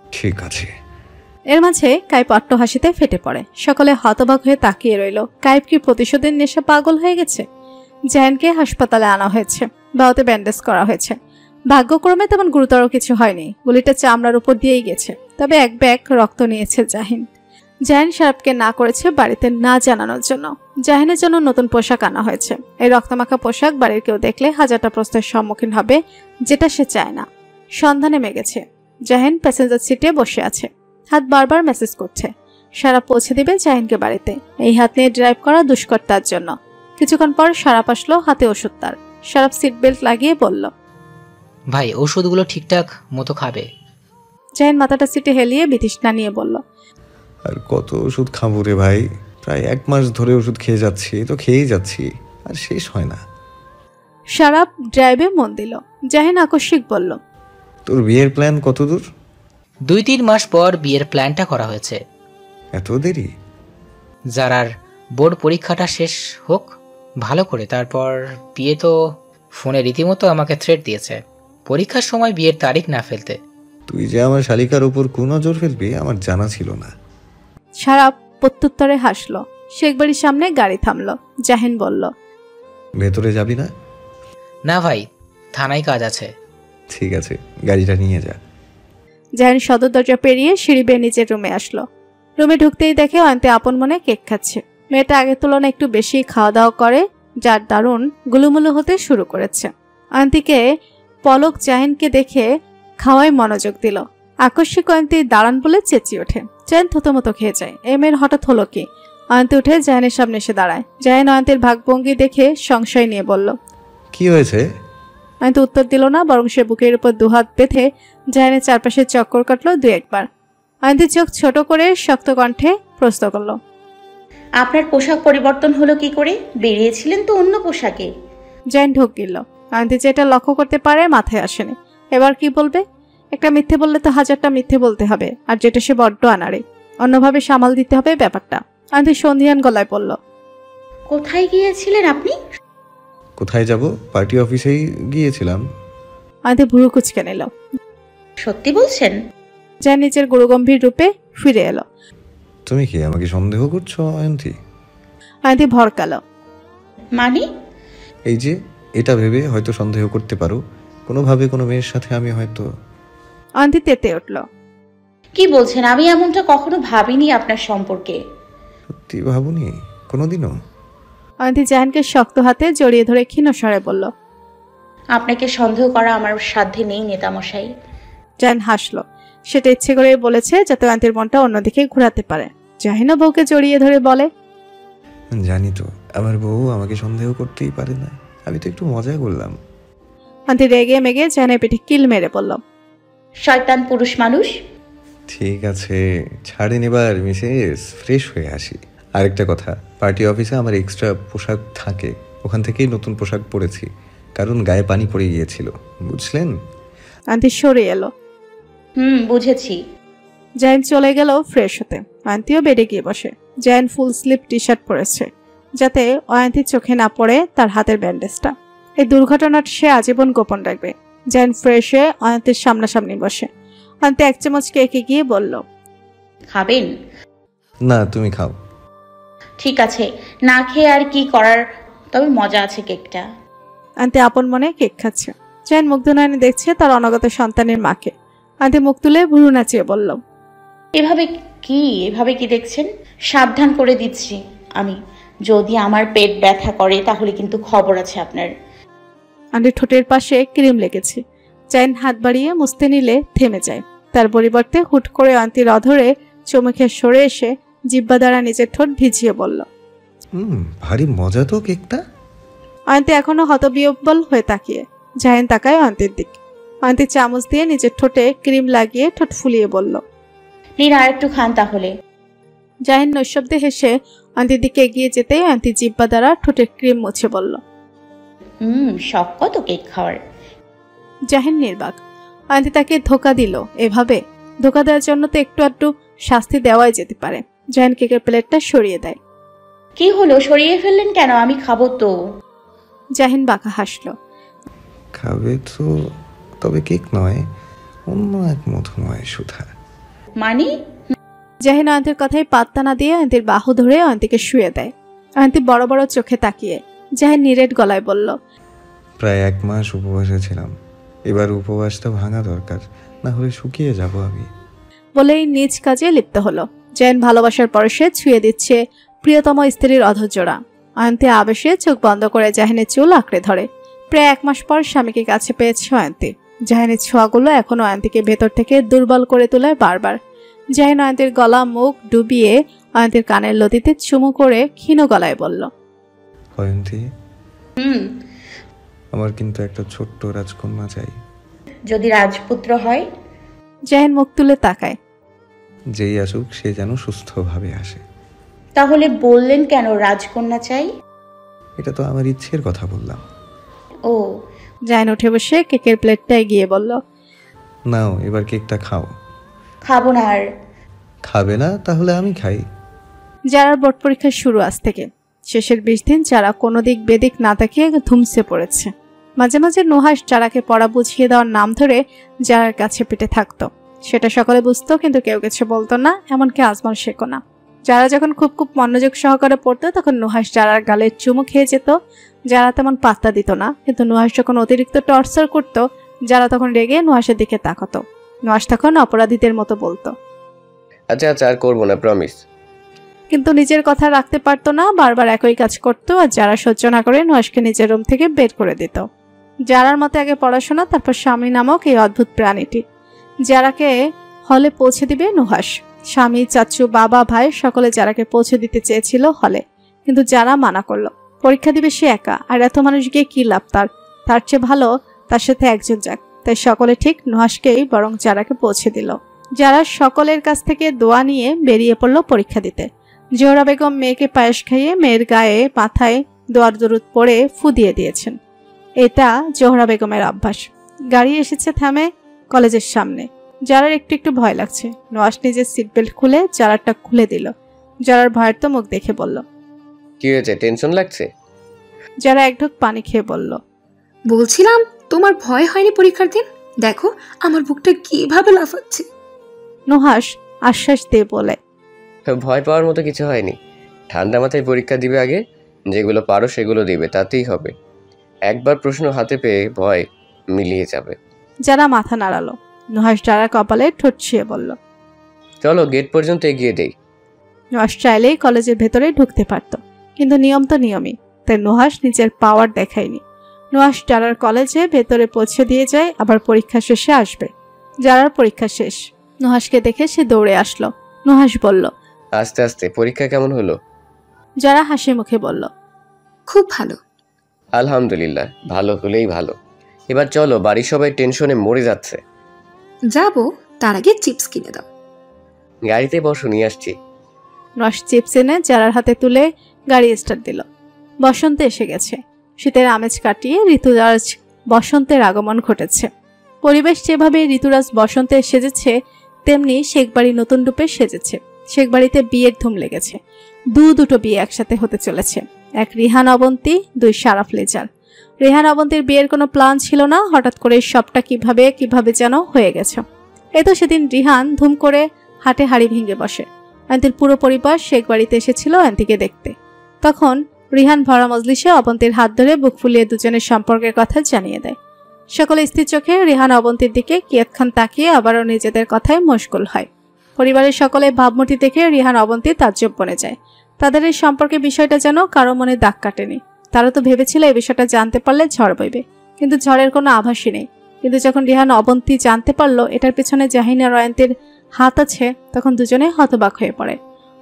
ঠিক আছে। এর মাঝে কায়েব অট্টহাসিতে ফেটে পড়ে। সকলে হতবাক হয়ে তাকিয়ে রইল। কায়েব কি প্রতিশোধের নেশা পাগল হয়ে গেছে? জাহিনকে হাসপাতালে আনা হয়েছে, বাহুতে ব্যান্ডেজ করা হয়েছে। ভাগ্যক্রমে তেমন গুরুতর কিছু হয়নি, গুলিটা চামড়ার উপর দিয়েই গেছে। তবে এক ব্যাগ রক্ত নিয়েছে জাহিন। জাহিন সারাপকে না করেছে বাড়িতে না জানানোর জন্য। জাহিনের জন্য নতুন পোশাক আনা হয়েছে। এই রক্তমাখা পোশাক বাড়ির কেউ দেখলে হাজারটা প্রশ্নের সম্মুখীন হবে, যেটা সে চায় না। সন্ধ্যা নেমে গেছে। জাহিন প্যাসেঞ্জার সিটে বসে আছে, হাত বারবার মেসেজ করছে। সারাপ পৌঁছে দিবে জাহিনকে বাড়িতে। এই হাত নিয়ে ড্রাইভ করা দুষ্কর তার জন্য। কিছুক্ষণ পর সারাপ আসলো, হাতে ওষুধ তার। সারাপ সিট বেল্ট লাগিয়ে বলল, ভাই ওষুধগুলো ঠিকঠাক মতো খাবে। জাহিন মাথাটা সিটে হেলিয়ে বিতৃষ্ণা নিয়ে বলল, আর কত ওষুধ খাবো রে ভাই? প্রায় 1 মাস ধরে ওষুধ খেয়ে যাচ্ছি, তো খেয়েই যাচ্ছি, আর শেষ হয় না। সারাপ ড্রাইভে মন দিল। জাহিন আকস্মিক বলল, তোর বিয়ের প্ল্যান কত দূর? 2-3 মাস পর বিয়ের প্ল্যানটা করা হয়েছে। এত দেরি? যারার বোর্ড পরীক্ষাটা শেষ হোক ভালো করে, তারপর বিয়ে। তো ফোনে রীতিমতো আমাকে থ্রেট দিয়েছে পরীক্ষার সময় বিয়ের তারিখ না ফেলতে। তুই যে আমার শালিকার উপর কুনজর ফেলবি আমার জানা ছিল না। সারাপ প্রত্যুত্তরে হাসলো। শেখ বাড়ির সামনে গাড়ি থামলো। জাহিন বলল, ভেতরে যাবি না? না ভাই, থানায় কাজ আছে। ঠিক আছে, গাড়িটা নিয়ে যা। জাহিন সদর দরজা পেরিয়ে সিঁড়ি বেয়ে নিজের রুমে আসলো। রুমে ঢুকতেই দেখে অয়ন্তী আপন মনে কেক খাচ্ছে। মেয়েটা আগের তুলনায় একটু বেশি খাওয়া দাওয়া করে, যার দারুণ গুলুমুলু হতে শুরু করেছে। অয়ন্তীকে পলক জাহিনকে দেখে খাওয়ায় মনোযোগ দিল। আকস্মিক অয়ন্তী দাঁড়ান বলে চেঁচিয়ে ওঠে। জাহিন থতমতো খেয়ে যায়। এই মেয়ের হঠাৎ হলো কি? অয়ন্তী উঠে জাহিনের সামনে এসে দাঁড়ায়। জাহিন অয়ন্তীর ভাগভঙ্গি দেখে সংশয় নিয়ে বলল, কি হয়েছে? অয়ন্তী উত্তর দিল না, বরং সে বুকের উপর দুহাত বেঁধে জাহিনের চারপাশে চক্কর কাটলো 2-1 বার। অয়ন্তী চোখ ছোট করে শক্ত কণ্ঠে প্রশ্ন করলো, আপনার পোশাক পরিবর্তন হলো কি করে? বেরিয়েছিলেন তো অন্য পোশাকে। জাহিন ঢোক গিলল। অয়ন্তী যেটা লক্ষ্য করতে পারে মাথায় আসেনি। এবার কি বলবে? একটা মিথ্যে বললে তো 1000টা মিথ্যে বলতে হবে, আর যেটা সে বড্ড আনাড়ে। অন্যভাবে সামাল দিতে হবে ব্যাপারটা। অয়ন্তী সন্ধিয়ান গলায় বলল, কোথায় গিয়েছিলেন আপনি? কোথায় যাব? পার্টি অফিসেই গিয়েছিলাম। অয়ন্তী ভুরু কুচকে নিল। সত্যি বলছেন? জাহিন নিজের গুরুগম্ভীর রূপে ফিরে এলো। তুমি কি আমাকে সন্দেহ করছো অয়ন্তী? অয়ন্তী ভরকালো। মানে? এই যে এটা ভেবে হয়তো সন্দেহ করতে পারো, কোনোভাবে কোনো মেয়ের সাথে আমি হয়তো। অয়ন্তী তেতে উঠল। কি বলছেন? আমি এমনটা কখনো ভাবিনি আপনার সম্পর্কে। সত্যি ভাবুনি কোনোদিনও? অয়ন্তী জাহিনকে শক্ত হাতে জড়িয়ে ধরে ক্ষীণ স্বরে বলল, আপনাকে সন্দেহ করা আমার সাধ্যে নেই নেতামশাই। জাহিন হাসলো। সেটা ইচ্ছে করে বলেছে যাতে অয়ন্তীর মনটা অন্যদিকে ঘোরাতে পারে। জাহিনও বউকে জড়িয়ে ধরে বলে, জানি তো আমার বউ আমাকে সন্দেহ করতেই পারে না, আমি তো একটু মজা করলাম। অয়ন্তী রেগে মেগে জাহিনের পিঠে কিল মেরে বলল, শয়তান পুরুষ মানুষ। ঠিক আছে ছাড়েন এবার মিসেস, ফ্রেশ হয়ে আসি। আরেকটা কথা, পার্টি অফিসে আমার এক্সট্রা পোশাক থাকে, ওখান থেকেই নতুন পোশাক পরেছি, কারণ গায়ে পানি পড়ে গিয়েছিল, বুঝলেন? অয়ন্তী সরে এলো। বুঝেছি। জাহিন চলে গেল ফ্রেশ হতে। অয়ন্তীও বেডে গিয়ে বসে। Jahin full sleeve T shirt পরেছে, যাতে অয়ন্তীর চোখে না পড়ে তার হাতের ব্যান্ডেজটা। এই দুর্ঘটনাটা সে আজীবন গোপন রাখবে। জাহিন ফ্রেশ হয়ে অয়ন্তীর সামনাসামনি বসে। অয়ন্তী 1 চামচ কেকে গিয়ে বলল, খাবেন? না তুমি খাও। ঠিক আছে, না খেয়ে আর কি করার, তবে মজা আছে কেকটা। অয়ন্তী আপন মনে কেক খাচ্ছে। জাহিন মুগ্ধ নয়নে দেখছে তার অনাগত সন্তানের মাকে। অয়ন্তী মুখ তুলে ভুরু নাচিয়ে বলল, এভাবে কি দেখছেন? সাবধান করে দিচ্ছি আমি, যদি আমার পেট ব্যথা করে তাহলে কিন্তু খবর আছে আপনার। অয়ন্তীর ঠোঁটের পাশে ক্রিম লেগেছে। জাহিন হাত বাড়িয়ে মুছতে নিলে থেমে যায়। তার পরিবর্তে হুট করে অয়ন্তীর অধরে চমকে সরে এসে জিহ্বা দ্বারা নিজের ঠোঁট ভিজিয়ে বলল, ভারী মজা তো কেকটা। অয়ন্তী এখনো হতবিহ্বল হয়ে তাকিয়ে। জাহিন তাকায় অয়ন্তীর দিকে। অয়ন্তী চামচ দিয়ে নিজের ঠোঁটে ক্রিম লাগিয়ে ঠোঁট ফুলিয়ে বলল, নিন আর একটু খান তাহলে। জাহিন নৈশব্দে হেসে অয়ন্তীর দিকে এগিয়ে যেতে অয়ন্তী জিহ্বা দ্বারা ঠোঁটের ক্রিম মুছে বলল, শখ কত কেক খাওয়ার। জাহিন নির্বাক। অয়ন্তী তাকে ধোকা দিল এভাবে? ধোকা দেওয়ার জন্য তো একটু আধটু শাস্তি দেওয়াই যেতে পারে। জাহিন কেকের প্লেটটা সরিয়ে দেয়। কি হলো, সরিয়ে ফেললেন কেন? আমি খাবো তো। জাহিন বাঁকা হাসলো। খাবে তো, তবে কেক নয়, অন্য এক মধুময় সুধা। মানে? জাহিন অয়ন্তীর কথাই পাত্তা না দিয়ে অয়ন্তীর বাহু ধরে অয়ন্তীকে শুয়ে দেয়। অয়ন্তী বড় বড় চোখে তাকিয়ে। জাহিন নিরেট গলায় বলল, প্রায় 1 মাস উপবাসে ছিলাম, এবার উপবাসটা ভাঙা দরকার, না হলে শুকিয়ে যাব আমি। বলেই নিজ কাজে লিপ্ত হলো। জাহিন ভালোবাসার পরশে ছুঁয়ে দিচ্ছে প্রিয়তম স্ত্রীর অধৈর্যরা। অয়ন্তী আবেশে চোখ বন্ধ করে জাহিনের চুল আঁকড়ে ধরে। প্রায় 1 মাস পর স্বামীকে কাছে পেয়েছে অয়ন্তী। জাহিনের ছোঁয়াগুলো এখনো অয়ন্তীকে ভেতর থেকে দুর্বল করে তোলে বারবার। জাহিন অয়ন্তীর গলা মুখ ডুবিয়ে অয়ন্তীর কানের লতিতে চুমু করে ক্ষীণ গলায় বলল, অয়ন্তী, আমার কিন্তু একটা ছোট্ট রাজকন্যা চাই। যদি রাজপুত্র হয়? জাহিন মুখ তুলে তাকায়। যেই আসুক সে যেন সুস্থভাবে আসে। তাহলে বললেন কেন রাজকন্যা চাই? এটা তো আমার ইচ্ছের কথা বললাম। ও। জাহিন উঠে বসে কেকের প্লেটটা এগিয়ে বলল, নাও এবার কেকটা খাও। খাবো না আর। খাবে না? তাহলে আমি খাই। যারার বোর্ড পরীক্ষা শুরু আজ থেকে। শেষের 20 দিন যারা কোনো দিক বেদিক না তাকিয়ে ধুমসে পড়েছে। মাঝে মাঝে নুহাস যারাকে পড়া বুঝিয়ে দেওয়ার নাম ধরে যারার কাছে পিঠে থাকতো। সেটা সকলে বুঝতো, কিন্তু কেউ কিছু বলতো না, এমনকি আজমল শেখো না। যারা যখন খুব খুব মনোযোগ সহকারে পড়তো তখন নুহাস যারার গালে চুমু খেয়ে যেত। যারা তেমন পাত্তা দিত না, কিন্তু নুহাস যখন অতিরিক্ত টর্চার করত যারা তখন রেগে নুহাসের দিকে তাকাতো। নুহাস তখন অপরাধীদের মতো বলতো, আচ্ছা আচ্ছা আর করবো না, প্রমিস। কিন্তু নিজের কথা রাখতে পারতো না, বারবার একই কাজ করতো। আর যারা সহ্য না করে নুহাসকে নিজের রুম থেকে বের করে দিত। যারার মতে আগে পড়াশোনা, তারপর স্বামী নামক এই অদ্ভুত প্রাণীটি। যারাকে হলে পৌঁছে দিবে নুহাস। স্বামী, চাচু, বাবা, ভাই সকলে যারাকে পৌঁছে দিতে চেয়েছিল হলে, কিন্তু যারা মানা করলো। পরীক্ষা দিবে সে একা, আর এত মানুষ গিয়ে কি লাভ তার চেয়ে ভালো তার সাথে একজন যাক। তাই সকলে ঠিক নুহাসকেই বরং যারাকে পৌঁছে দিল। যারা সকলের কাছ থেকে দোয়া নিয়ে বেরিয়ে পড়ল পরীক্ষা দিতে। জোহরা বেগম মেয়েকে পায়েস খাইয়ে মেয়ের গায়ে মাথায় দোয়ার দরুদ পড়ে ফু দিয়ে দিয়েছেন। এটা জোহরা বেগমের অভ্যাস। গাড়ি এসেছে থামে কলেজের সামনে। যারার একটু একটু ভয় লাগছে। নুহাস নিজের সিট বেল্ট খুলে যারারটা খুলে দিল। যারার ভয়ের তো মুখ দেখে বলল, কি হয়েছে, টেনশন লাগছে? যারা এক ঢোক পানি খেয়ে বলল, বলছিলাম তোমার ভয় হয়নি পরীক্ষার দিন? দেখো আমার বুকটা কিভাবে লাফাচ্ছে। নুহাস আশ্বাস দিয়ে বলে, ভয় পাওয়ার মতো কিছু হয়নি। ঠান্ডা মাথায় পরীক্ষা দিবে, আগে যেগুলো পারো সেগুলো দিবে, তাতেই হবে। একবার প্রশ্ন হাতে পেয়ে ভয় মিলিয়ে যাবে। যারা মাথা নাড়ালো। নুহাস যারা কপালে ঠোঁট ছুঁয়ে বলল, চলো গেট পর্যন্ত এগিয়ে দেই। নুহাস চাইলেই কলেজের ভেতরে ঢুকতে পারত, কিন্তু নিয়ম তো নিয়মই। তাই নুহাস নিজের পাওয়ার দেখায়নি। নুহাস যারার কলেজে ভেতরে পৌঁছে দিয়ে যায়, আবার পরীক্ষা শেষে আসবে। যারার পরীক্ষা শেষ। নুহাসকে দেখে সে দৌড়ে আসলো। নুহাস বলল, আস্তে আস্তে। পরীক্ষা কেমন হলো? যারা হাসি মুখে বলল, খুব ভালো। আলহামদুলিল্লাহ, ভালো হলেই ভালো। এবার চলো, বাড়ির সবাই টেনশনে মরে যাচ্ছে। যাবো, তার আগে চিপস কিনে দাও। গাড়িতে বসো, নিয়ে আসছি। নুহাস চিপস এনে যারার হাতে তুলে গাড়ি স্টার্ট দিল। বসন্ত এসে গেছে। শীতের আমেজ কাটিয়ে ঋতুরাজ বসন্তের আগমন ঘটেছে। পরিবেশ যেভাবে ঋতুরাজ বসন্তে সেজেছে, তেমনি শেখবাড়ি নতুন রূপে সেজেছে। শেখবাড়িতে বিয়ের ধুম লেগেছে। দুটো বিয়ে একসাথে হতে চলেছে। এক রিহান অবন্তী, 2 শারাফ লেজার। রেহান অবন্তীর বিয়ের কোনো প্ল্যান ছিল না, হঠাৎ করে সবটা কিভাবে যেন হয়ে গেছে। এ তো সেদিন রিহান ধুম করে হাটে হাড়ি ভেঙে বসে। অয়ন্তীর পুরো পরিবার শেখবাড়িতে এসেছিল অয়ন্তীকে দেখতে। তখন রিহান ভরা মজলিসে অবন্তীর হাত ধরে বুক ফুলিয়ে দুজনের সম্পর্কের কথা জানিয়ে দেয়। সকলে স্থির চোখে রিহান অবন্তীর দিকে কিয়ৎক্ষণ তাকিয়ে আবারও নিজেদের কথায় মশগুল হয়। পরিবারের সকলে ভাবমূর্তি দেখে রিহান অবন্তী তাজ্জব বনে যায়। তাদের এই সম্পর্কে বিষয়টা যেন কারো মনে দাগ কাটেনি। তারা তো ভেবেছিল এই বিষয়টা জানতে পারলে ঝড় বইবে, কিন্তু ঝড়ের কোনো আভাসই নেই। কিন্তু যখন রিহান অবন্তী জানতে পারলো এটার পেছনে জাহিন আর অয়ন্তীর হাত আছে, তখন দুজনে হতবাক হয়ে পড়ে।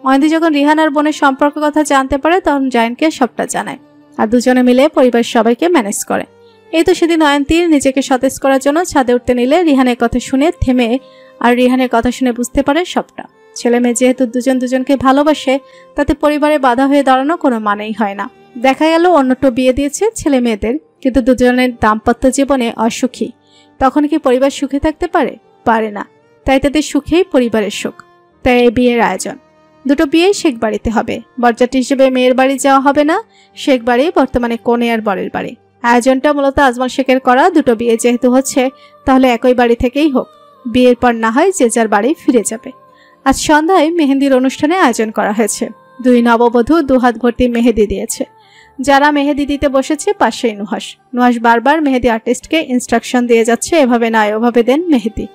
অয়ন্তী যখন রিহান আর বোনের সম্পর্কের কথা জানতে পারে তখন জাহিনকে সবটা জানায়, আর দুজনে মিলে পরিবার সবাইকে ম্যানেজ করে। এই তো সেদিন অয়ন্তীর নিজেকে সতেজ করার জন্য ছাদে উঠতে নিলে রিহানের কথা শুনে থেমে, আর রিহানের কথা শুনে বুঝতে পারে সবটা। ছেলে মেয়ে যেহেতু দুজন দুজনকে ভালোবাসে, তাতে পরিবারে বাধা হয়ে দাঁড়ানো কোনো মানেই হয় না। দেখা গেল অন্যটো বিয়ে দিয়েছে ছেলে মেয়েদের, কিন্তু দুজনের দাম্পত্য জীবনে অসুখী। তখন কি পরিবার সুখে থাকতে পারে? পারে না। তাই তাদের সুখেই পরিবারের সুখ। তাই এই বিয়ের আয়োজন। দুটো বিয়েই শেখ বাড়িতে হবে। বরযাত্রী হিসেবে মেয়ের বাড়ি যাওয়া হবে না, শেখ বাড়ি, বর্তমানে কনে আর বরের বাড়ি। আয়োজনটা মূলত আজমল শেখের করা। দুটো বিয়ে যেহেতু হচ্ছে, তাহলে একই বাড়ি থেকেই হোক। বিয়ের পর না হয় যে যার বাড়ি ফিরে যাবে। আজ সন্ধ্যায় মেহেন্দির অনুষ্ঠানে আয়োজন করা হয়েছে। দুই নববধূ দুহাত ভর্তি মেহেদি দিয়েছে। যারা মেহেদি দিতে বসেছে পাশেই নুহাস। নুহাস বারবার মেহেদি আর্টিস্টকে ইনস্ট্রাকশন দিয়ে যাচ্ছে, এভাবে নয় ওভাবে দেন মেহেদি।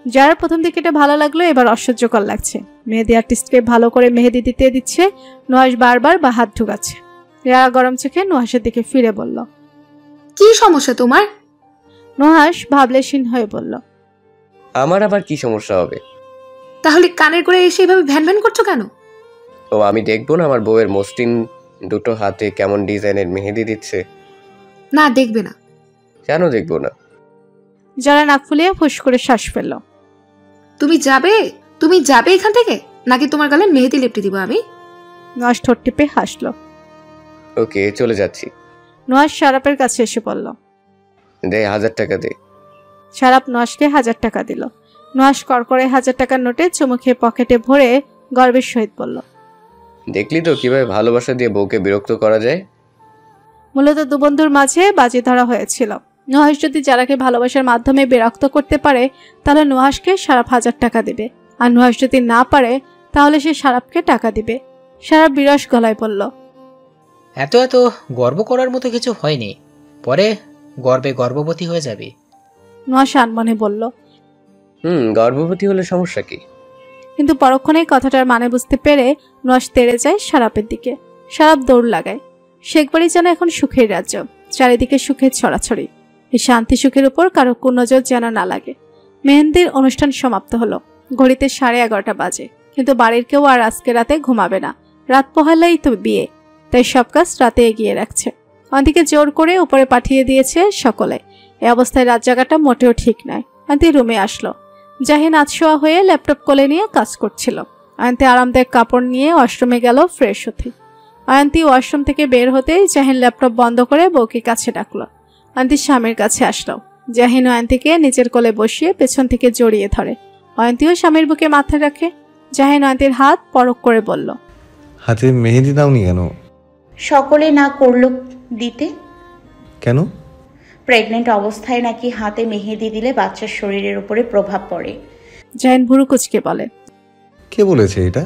যার প্রথম দিকে এটা ভালো লাগলো, এবার অসহ্যকর লাগছে। মেহেদি আর্টিস্টকে ভালো করে মেহেদি দিতে দিচ্ছে, নুহাস বারবার বা হাত ঢুকাচ্ছে। রাগা গরম চোখে নুহাসের দিকে ফিরে বলল, কি সমস্যা তোমার? নুহাস ভাবলেশীন হয়ে বলল, আমার আবার কি সমস্যা হবে? তাহলে কানের করে এসে এভাবে ভ্যান ভ্যান করছো কেন? ও আমি দেখবো না আমার বউয়ের মসৃণ দুটো হাতে কেমন ডিজাইনের মেহেদি দিচ্ছে? না, দেখবে না। কেন দেখবো না? যারা নাক ফুলিয়ে ফুস করে শ্বাস ফেলল। তুমি যাবে এখান থেকে, নাকি তোমার গালে মেহেদি লেপটে দিব আমি? নুহাস ঠোঁট টিপে হাসলো। ওকে, চলে যাচ্ছি। নুহাস শারাপের কাছে এসে বলল, দে 1000 টাকা দে। শারাপ নুহাসকে 1000 টাকা দিল। নুহাস করকরে 1000 টাকার নোটে চুমু খেয়ে পকেটে ভরে গর্বের সহিত বলল, দেখলি তো কিভাবে ভালোবাসা দিয়ে বউকে বিরক্ত করা যায়। মূলত দু বন্ধুর মাঝে বাজি ধরা হয়েছিল। নুহাস যদি যারাকে ভালোবাসার মাধ্যমে বিরক্ত করতে পারে, তাহলে নুহাসকে শারাপ 1000 টাকা দিবে। আর নুহাস যদি না পারে, তাহলে সে শারাপকে টাকা দিবে। শারাপ বিরস গলায় বলল, এত গর্ব করার মতো কিছু হয়নি, পরে গর্বে গর্ভবতী হয়ে যাবে। নুহাস আনমনে বলল, গর্ভবতী হলে সমস্যা কি? কিন্তু পরক্ষণেই কথাটার মানে বুঝতে পেরে নুহাস তেড়ে যায় শারাপের দিকে। শারাপ দৌড় লাগায়। শেখবাড়ি যেন এখন সুখের রাজ্য, চারিদিকে সুখের ছড়াছড়ি। এই শান্তি সুখের উপর কারো কুনজর যেন না লাগে। মেহেন্দির অনুষ্ঠান সমাপ্ত হলো। ঘড়িতে 11:30 বাজে, কিন্তু বাড়ির কেউ আর আজকে রাতে ঘুমাবে না। রাত পোহালেই তো বিয়ে, তাই সব কাজ রাতে এগিয়ে রাখছে। অন্তিকে জোর করে উপরে পাঠিয়ে দিয়েছে সকলে। এ অবস্থায় রাত জাগাটা মোটেও ঠিক নয়। অন্তি রুমে আসলো। জাহিন আতশোয়া হয়ে ল্যাপটপ কোলে নিয়ে কাজ করছিল। অয়ন্তী আরামদায়ক কাপড় নিয়ে ওয়াশরুমে গেল ফ্রেশ হতে। অয়ন্তী ওয়াশরুম থেকে বের হতেই জাহিন ল্যাপটপ বন্ধ করে বউকে কাছে ডাকলো। অয়ন্তী স্বামীর কাছে আসলো। জাহিন অয়ন্তীকে নিজের কোলে বসিয়ে পেছন থেকে জড়িয়ে ধরে। অয়ন্তীও স্বামীর বুকে মাথা রাখে। জাহিন অয়ন্তীর হাত পরক করে বলল, হাতে মেহেদি দাওনি কেন? সকলে না করলো দিতে। কেন? প্রেগনেন্ট অবস্থায় নাকি হাতে মেহেদি দিলে বাচ্চার শরীরের উপরে প্রভাব পড়ে। জাহিন ভুরু কুচকে বলে, কে বলেছে এটা?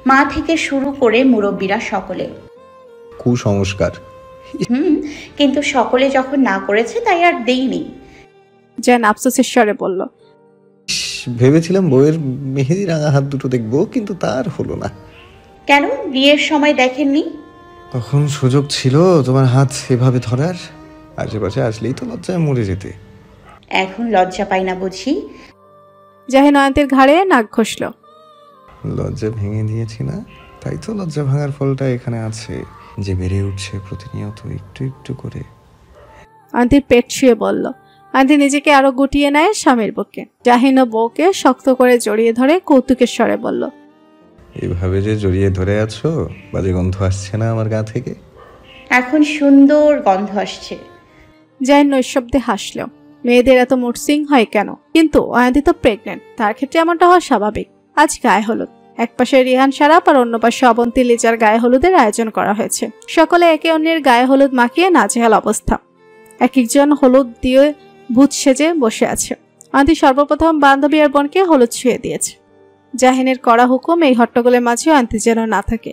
মা থেকে শুরু করে মুরব্বীরা সকলে। কুসংস্কার। কিন্তু সকলে যখন না করেছে তাই আর দেইনি। জাহিন আফসোসের স্বরে বলল, ভেবেছিলাম বউয়ের মেহেদি রাঙা হাত দুটো দেখবো, কিন্তু তার হলো না। কেন বিয়ের সময় দেখেননি? তখন সুযোগ ছিল তোমার হাত এভাবে ধরার, আশেপাশে আসলেই তো লজ্জায় মরে যেতে। এখন লজ্জা পাই না বুঝি? জাহিন অয়ন্তীর ঘাড়ে নাক ঘষল। লজ্জা ভেঙে দিয়েছি না, তাই তো লজ্জা ভাঙার ফলটা এখানে আছে, যে বেড়ে উঠছে প্রতিনিয়ত একটু একটু করে। অয়ন্তীর পেট ছুঁয়ে বলল। অয়ন্তী নিজেকে আরো গুটিয়ে নেয় স্বামীর বুকে। জাহিন ও বউকে শক্ত করে জড়িয়ে ধরে কৌতুকের স্বরে বলল, এভাবে যে জড়িয়ে ধরে আছো, বাজে গন্ধ আসছে না আমার গা থেকে? এখন সুন্দর গন্ধ আসছে। জাহিন নৈশব্দে হাসল। মেয়েদের এত মুড সুইং হয় কেন? কিন্তু অয়ন্তী তো প্রেগনেন্ট, তার ক্ষেত্রে এমনটা হওয়া স্বাভাবিক। আজ গায়ে হলুদ। এক পাশে রিহান শারাপ আর অন্য পাশে অবন্তী লিজার গায়ে হলুদের আয়োজন করা হয়েছে। সকলে একে অন্যের গায়ে হলুদ মাখিয়ে নাজেহাল অবস্থা। এক একজন হলুদ দিয়ে ভূত সেজে বসে আছে। অয়ন্তী সর্বপ্রথম বান্ধবী আর বোনকে হলুদ ছুঁয়ে দিয়েছে। জাহিনের কড়া হুকুম এই হট্টগোলের মাঝে অয়ন্তী যেন না থাকে।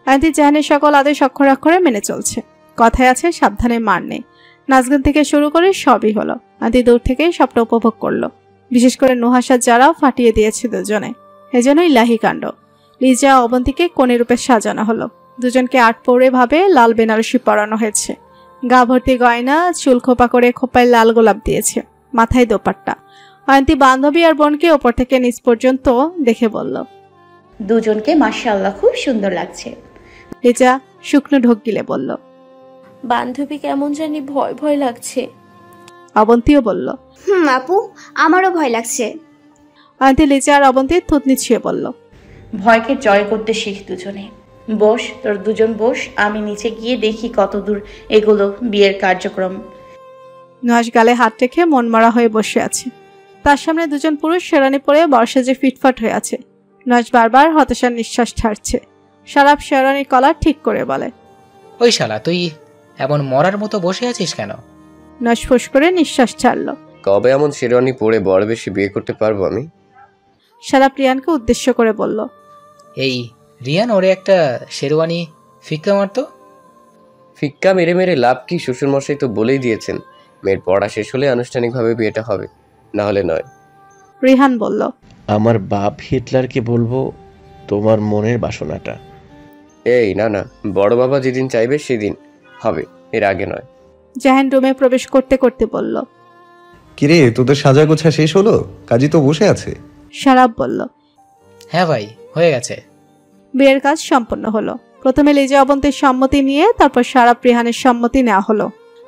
অয়ন্তী জাহিনের সকল আদেশ অক্ষরে অক্ষরে মেনে চলছে। কথায় আছে সাবধানে মার নেই। নাচগান থেকে শুরু করে সবই হলো। অয়ন্তী দূর থেকেই সবটা উপভোগ করলো। বিশেষ করে নুহাসার যারাও ফাটিয়ে দিয়েছে দুজনে। এজন্যই ইলাহি কাণ্ড। লিজা অবন্তীকে কনে রূপে সাজানো হলো। দুজনকে আটপৌরে ভাবে লাল বেনারসি পরানো হয়েছে। গা ভর্তি গয়না, চুল খোপা করে খোপায় লাল গোলাপ দিয়েছে, মাথায় দোপাট্টা। অয়ন্তী বান্ধবী আর বোনকে ওপর থেকে নিচ পর্যন্ত দেখে বলল, দুজনকে মাশাআল্লাহ খুব সুন্দর লাগছে। লিজা শুকনো ঢোক গিলে বলল, বান্ধবী কেমন জানি ভয় ভয় লাগছে। অবন্তীও বলল, আপু আমারও ভয় লাগছে। অয়ন্তী লিজা আর অবন্তীর থুতনি ছুঁয়ে বলল, ভয়কে জয় করতে শিখ দুজনে। বস, তোর দুজন বস, আমি নিচে গিয়ে দেখি কত দূর এগুলো বিয়ের কার্যক্রম। নুহাশ গালে হাত রেখে মনমরা হয়ে বসে আছে। তার সামনে দুজন পুরুষ শেরানি পরে বর্ষাজে ফিটফাট হয়ে আছে। নুহাশ বারবার হতাশার নিঃশ্বাস ছাড়ছে। সারাপ শেরানির কলার ঠিক করে বলে, ওই শালা, তুই এমন মরার মতো বসে আছিস কেন? নুহাশ ফুস করে নিঃশ্বাস ছাড়ল। কবে এমন শেরওয়ানি পরে বড় বেশি বিয়ে করতে পারবো আমি? সারাপ রিয়ানকে উদ্দেশ্য করে বলল, এই রিয়ান, ওরে একটা শেরওয়ানি ফিক্কা মারতো। ফিক্কা মেরে মেরে লাভ কি? শ্বশুরমশাই তো বলেই দিয়েছেন মেয়ের পড়া শেষ হলে আনুষ্ঠানিকভাবে বিয়েটা হবে, না হলে নয়। রিহান বলল, আমার বাপ হিটলারকে বলবো তোমার মনের বাসনাটা। এই না না, বড় বাবা যেদিন চাইবে সেদিন হবে, এর আগে নয়। জাহিন রুমে প্রবেশ করতে করতে বলল, কিরে, তোদের সাজা গোছা শেষ হলো? কাজী তো বসে আছে। সারাপ বলল, হ্যাঁ ভাই, হয়ে গেছে। বিয়ের কাজ সম্পন্ন হলো। প্রথমে লিজা অবন্তীর সম্মতি নিয়ে তারপর সারাপ রিহানের সম্মতি নেওয়া হলো।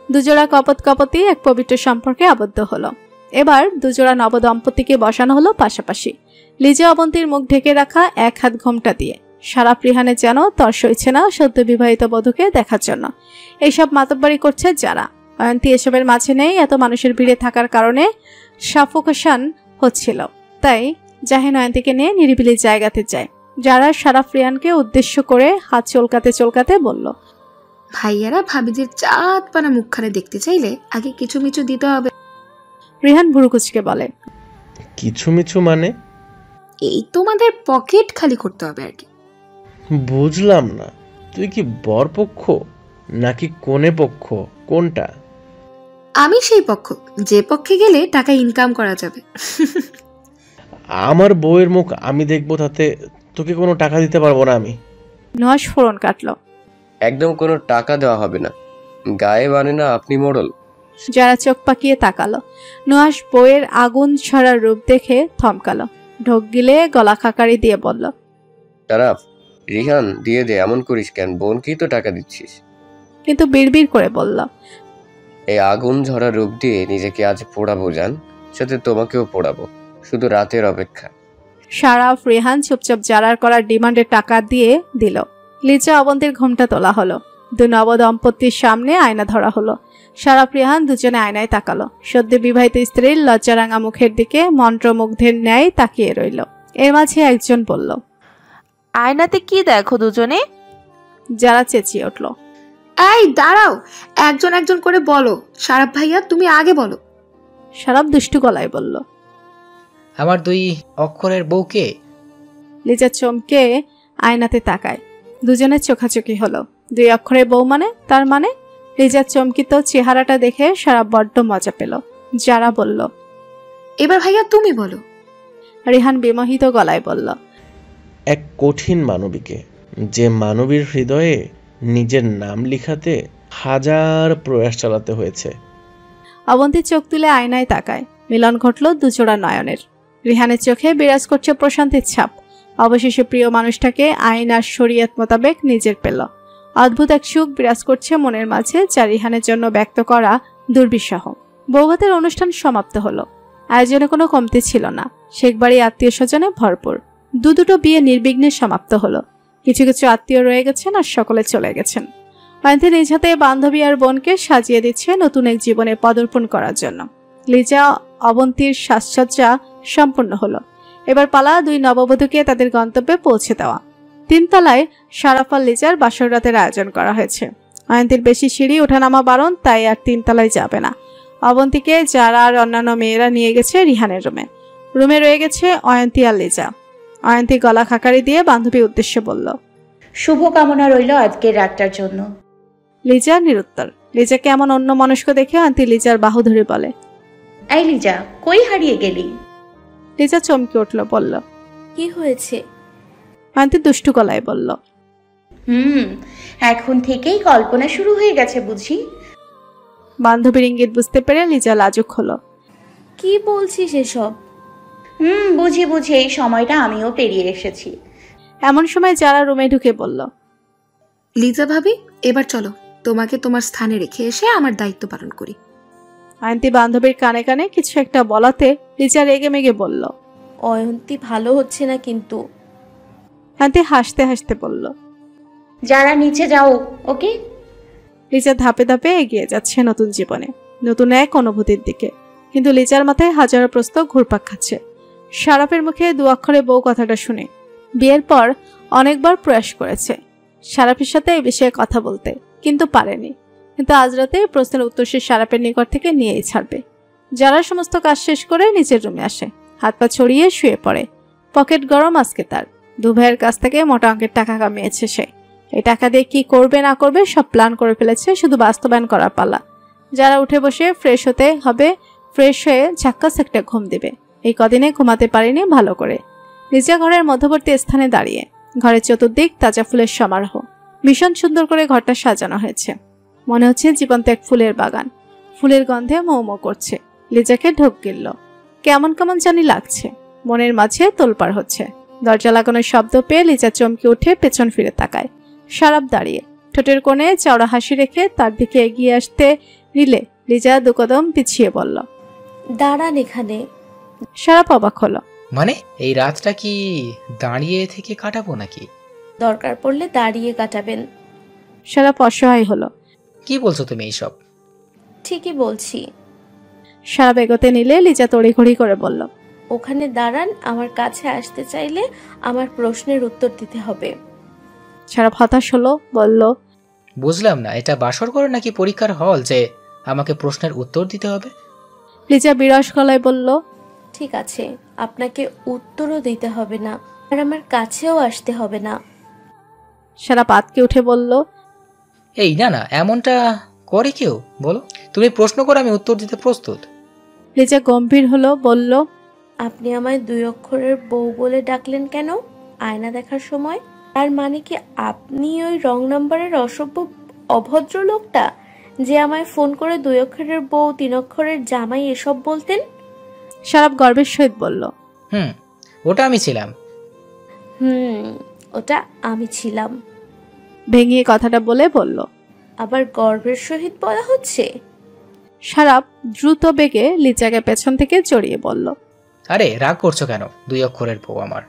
দুজোড়া কপতি এক পবিত্র সম্পর্কে আবদ্ধ হলো। এবার দুজোড়া নবদম্পতিকে বসানো হলো পাশাপাশি, লিজা অবন্তীর মুখ ঢেকে রাখা এক হাত ঘোমটা দিয়ে। সারাপ রিহানের যেন তর সইছে না সদ্য বিবাহিত বধূকে দেখার জন্য। এইসব মাতব্বরি করছে যারা। অয়ন্তী এসবের মাঝে নেই, এত মানুষের ভিড়ে থাকার কারণে সাফোকেশন হচ্ছিল। তাই জাহিন অয়ন্তীকে নিয়ে নিরিবিলি জায়গাতে যায়। যারা সারাপ রিয়ানকে উদ্দেশ্য করে হাত চলকাতে চলকাতে বলল, ভাইয়ারা ভাবিদের চাঁদ পানা মুখখানে দেখতে চাইলে আগে কিছু মিছু দিতে হবে। রিহান ভুরুকুচকে বলে, কিছু মিছু মানে? এই তোমাদের পকেট খালি করতে হবে আর কি। বুঝলাম না, তুই কি বরপক্ষ নাকি কনে পক্ষ, কোনটা? আমি সেই পক্ষ, যে পক্ষে গেলে টাকা ইনকাম করা যাবে। আমার বউয়ের মুখ আমি দেখবো, তাতে তোকে কোনো টাকা দিতে পারবো না আমি। নুহাশ ফোরন কাটলো, একদম কোনো টাকা দেওয়া হবে না, গায়ে মানে না আপনি মোড়ল। যারা চোখ পাকিয়ে তাকালো। নুহাশ বইয়ের আগুন ছড়ার রূপ দেখে থমকালো, ঢোক গিলে গলা খাকারি দিয়ে বলল, তারাফ, রিহান দিয়ে দে, এমন করিস কেন? বোনকেই তো টাকা দিচ্ছিস। কিন্তু বিড়বিড় করে বলল, এই আগুন ঝরা রূপ দিয়ে নিজেকে আজ পোড়াবো জান, সাথে তোমাকেও পোড়াবো, শুধু রাতের অপেক্ষা। সারাফ রিহান চুপচাপ জারার করার ডিমান্ডে টাকা দিয়ে দিল। লিজা অবন্তীর ঘোমটা তোলা হলো। দু নবদম্পতির সামনে আয়না ধরা হলো। সারাফ রিহান দুজনে আয়নায় তাকালো। সদ্য বিবাহিত স্ত্রীর লজ্জারাঙা মুখের দিকে মন্ত্রমুগ্ধের ন্যায় তাকিয়ে রইল। এর মাঝে একজন বলল, আয়নাতে কি দেখো দুজনে? যারা চেঁচিয়ে উঠল, এই দাঁড়াও, একজন একজন করে বলো। সারাপ ভাইয়া, তুমি আগে বলো। সারাপ দুষ্টু গলায় বলল, আমার দুই অক্ষরের বউকে। লিজা চমকে আয়নাতে তাকায়। দুজনের চোখাচোখি হলো। দুই অক্ষরের বউ মানে? তার মানে? লিজার চমকিত চেহারাটা দেখে সারাপ বড্ড মজা পেল। যারা বলল, এবার ভাইয়া তুমি বলো। রিহান বিমোহিত গলায় বলল, এক কঠিন মানবীকে, যে মানবীর হৃদয়ে নিজের নাম লিখাতে হাজার প্রয়াস চালাতে হয়েছে। অবন্তী চোখ তুলে আয়নায় তাকায়। মিলন ঘটল দুজোড়া নয়নের। রিহানের চোখে বিরাজ করছে প্রশান্তির ছাপ। অবশেষে প্রিয় মানুষটাকে আইন আর শরিয়ত মোতাবেক নিজের পেল। অদ্ভুত এক সুখ বিরাজ করছে মনের মাঝে, যা রিহানের জন্য ব্যক্ত করা দুর্বিষহ। বৌভাতের অনুষ্ঠান সমাপ্ত হলো। আয়োজনে কোনো কমতি ছিল না। শেখবাড়ি আত্মীয় স্বজনে ভরপুর। দুটো বিয়ে নির্বিঘ্নে সমাপ্ত হলো। কিছু কিছু আত্মীয় রয়ে গেছেন আর সকলে চলে গেছেন। অয়ন্তী নিজ হাতে বান্ধবী আর বোনকে সাজিয়ে দিচ্ছে নতুন এক জীবনে পদার্পণ করার জন্য। লিজা অবন্তীর সাজসজ্জা সম্পূর্ণ হলো। এবার পালা দুই নববধূকে তাদের গন্তব্যে পৌঁছে দেওয়া। 3 তলায় সারাফ আর লিজার বাসর রাতের আয়োজন করা হয়েছে। অয়ন্তীর বেশি সিঁড়ি ওঠানামা বারণ, তাই আর 3 তলায় যাবে না। অবন্তীকে যারা আর অন্যান্য মেয়েরা নিয়ে গেছে রিহানের রুমে। রুমে রয়ে গেছে অয়ন্তী আর লিজা। অয়ন্তী গলা খাকারি দিয়ে বান্ধবীর উদ্দেশ্যে বলল, শুভকামনা রইল আজকের রাতটার জন্য। লিজা নিরুত্তর। লিজাকে এমন অন্য মনস্ক দেখে অয়ন্তী লিজার বাহু ধরে বলে, এই লিজা, কই হারিয়ে গেলি? লিজা চমকে উঠল, বলল, কি হয়েছে? অয়ন্তী দুষ্টু গলায় বলল, এখন থেকেই কল্পনা শুরু হয়ে গেছে বুঝি। বান্ধবীর ইঙ্গিত বুঝতে পেরে লিজা লাজুক হলো। কি বলছিস এসব? বুঝি বুঝি, এই সময়টা আমিও পেরিয়ে এসেছি। এমন সময় যারা রুমে ঢুকে বলল, লিজা ভাবি, এবার চলো, তোমাকে তোমার স্থানে রেখে এসে আমার দায়িত্ব পালন করি। অয়ন্তী বান্ধবীর কানে কানে কিছু একটা বলাতে লিজা রেগে মেগে বলল, অয়ন্তী ভালো হচ্ছে না কিন্তু। নয়নতি হাসতে হাসতে বলল, যারা নিচে যাও, ওকে? লিজা ধাপে ধাপে এগিয়ে যাচ্ছে নতুন জীবনে, নতুন এক অনুভূতির দিকে। কিন্তু লিজার মাথায় হাজারো প্রশ্ন ঘুরপাক খাচ্ছে। শারাফের মুখে 2 অক্ষরে বউ কথাটা শুনে বিয়ের পর অনেকবার প্রয়াস করেছে শারাফের সাথে এই বিষয়ে কথা বলতে, কিন্তু পারেনি। কিন্তু আজ রাতে প্রশ্নের উত্তর সে শারাফের নিকট থেকে নিয়েই ছাড়বে। যারা সমস্ত কাজ শেষ করে নিচের রুমে আসে, হাত পা ছড়িয়ে শুয়ে পড়ে। পকেট গরম আজকে তার। 2 ভাইয়ের কাছ থেকে মোটা অঙ্কের টাকা কামিয়েছে সে। এই টাকা দিয়ে কি করবে না করবে সব প্ল্যান করে ফেলেছে, শুধু বাস্তবায়ন করার পালা। যারা উঠে বসে ফ্রেশ হতে হবে, ফ্রেশ হয়ে ঝাক্কাস একটা ঘুম দিবে। এই কদিনে ঘুমাতে পারিনি ভালো করে। লিজা ঘরের মধ্যবর্তী স্থানে দাঁড়িয়ে। ঘরের চতুর্দিক তাজা ফুলের সমারোহ। ভীষণ সুন্দর করে ঘরটা সাজানো হয়েছে, মনে হচ্ছে জীবন্ত এক ফুলের বাগান। ফুলের গন্ধে মৌ মৌ করছে। লিজাকে ঢোক গিলল, কেমন কেমন জানি লাগছে, মনের মাঝে তোলপাড় হচ্ছে। দরজা লাগানোর শব্দ পেয়ে লিজা চমকে উঠে পেছন ফিরে তাকায়। শারাফ দাঁড়িয়ে, ঠোঁটের কোণে চওড়া হাসি রেখে তার দিকে এগিয়ে আসতে নিলে লিজা 2 কদম পিছিয়ে বলল, দাঁড়ান এখানে। শারাফ অবাক হলো, মানে এই রাতটা কি দাঁড়িয়ে থেকে কাটাবো নাকি? দরকার পড়লে দাঁড়িয়ে কাটাবেন। শারাফ অসহায় হলো, কি বলছো তুমি এইসব? ঠিকই বলছি। শারাফ এগোতে নিলে লিজা তড়িঘড়ি করে বলল, ওখানে দাঁড়ান, আমার কাছে আসতে চাইলে আমার প্রশ্নের উত্তর দিতে হবে। শারাফ হতাশ হলো, বলল, বুঝলাম না, এটা বাসর ঘর নাকি পরীক্ষার হল যে আমাকে প্রশ্নের উত্তর দিতে হবে? লিজা বিরস গলায় বলল, ঠিক আছে, আপনাকে উত্তরও দিতে হবে না, আর আমার কাছেও আসতে হবে না। শারাফ আতকে উঠে বলল, এই না না, এমনটা করে কেউ? বলো, তুমি প্রশ্ন করো, আমি উত্তর দিতে প্রস্তুত। লিজা গম্ভীর হলো, বলল, আপনি আমায় 2 অক্ষরের বউ বলে ডাকলেন কেন আয়না দেখার সময়? তার মানে কি আপনি ওই রং নাম্বারের অসভ্য অভদ্র লোকটা যে আমায় ফোন করে 2 অক্ষরের বউ 3 অক্ষরের জামাই এসব বলতেন? শারাফ গর্বের সহিত বলল, ওটা আমি ছিলাম। ওটা আমি ছিলাম। ভেঙে কথাটা বলে বলল, আবার গর্বের সহিত বলা হচ্ছে? শারাফ দ্রুত বেগে লিজাকে পেছন থেকে জড়িয়ে বলল, আরে রাগ করছো কেন? 2 অক্ষরের বউ আমার।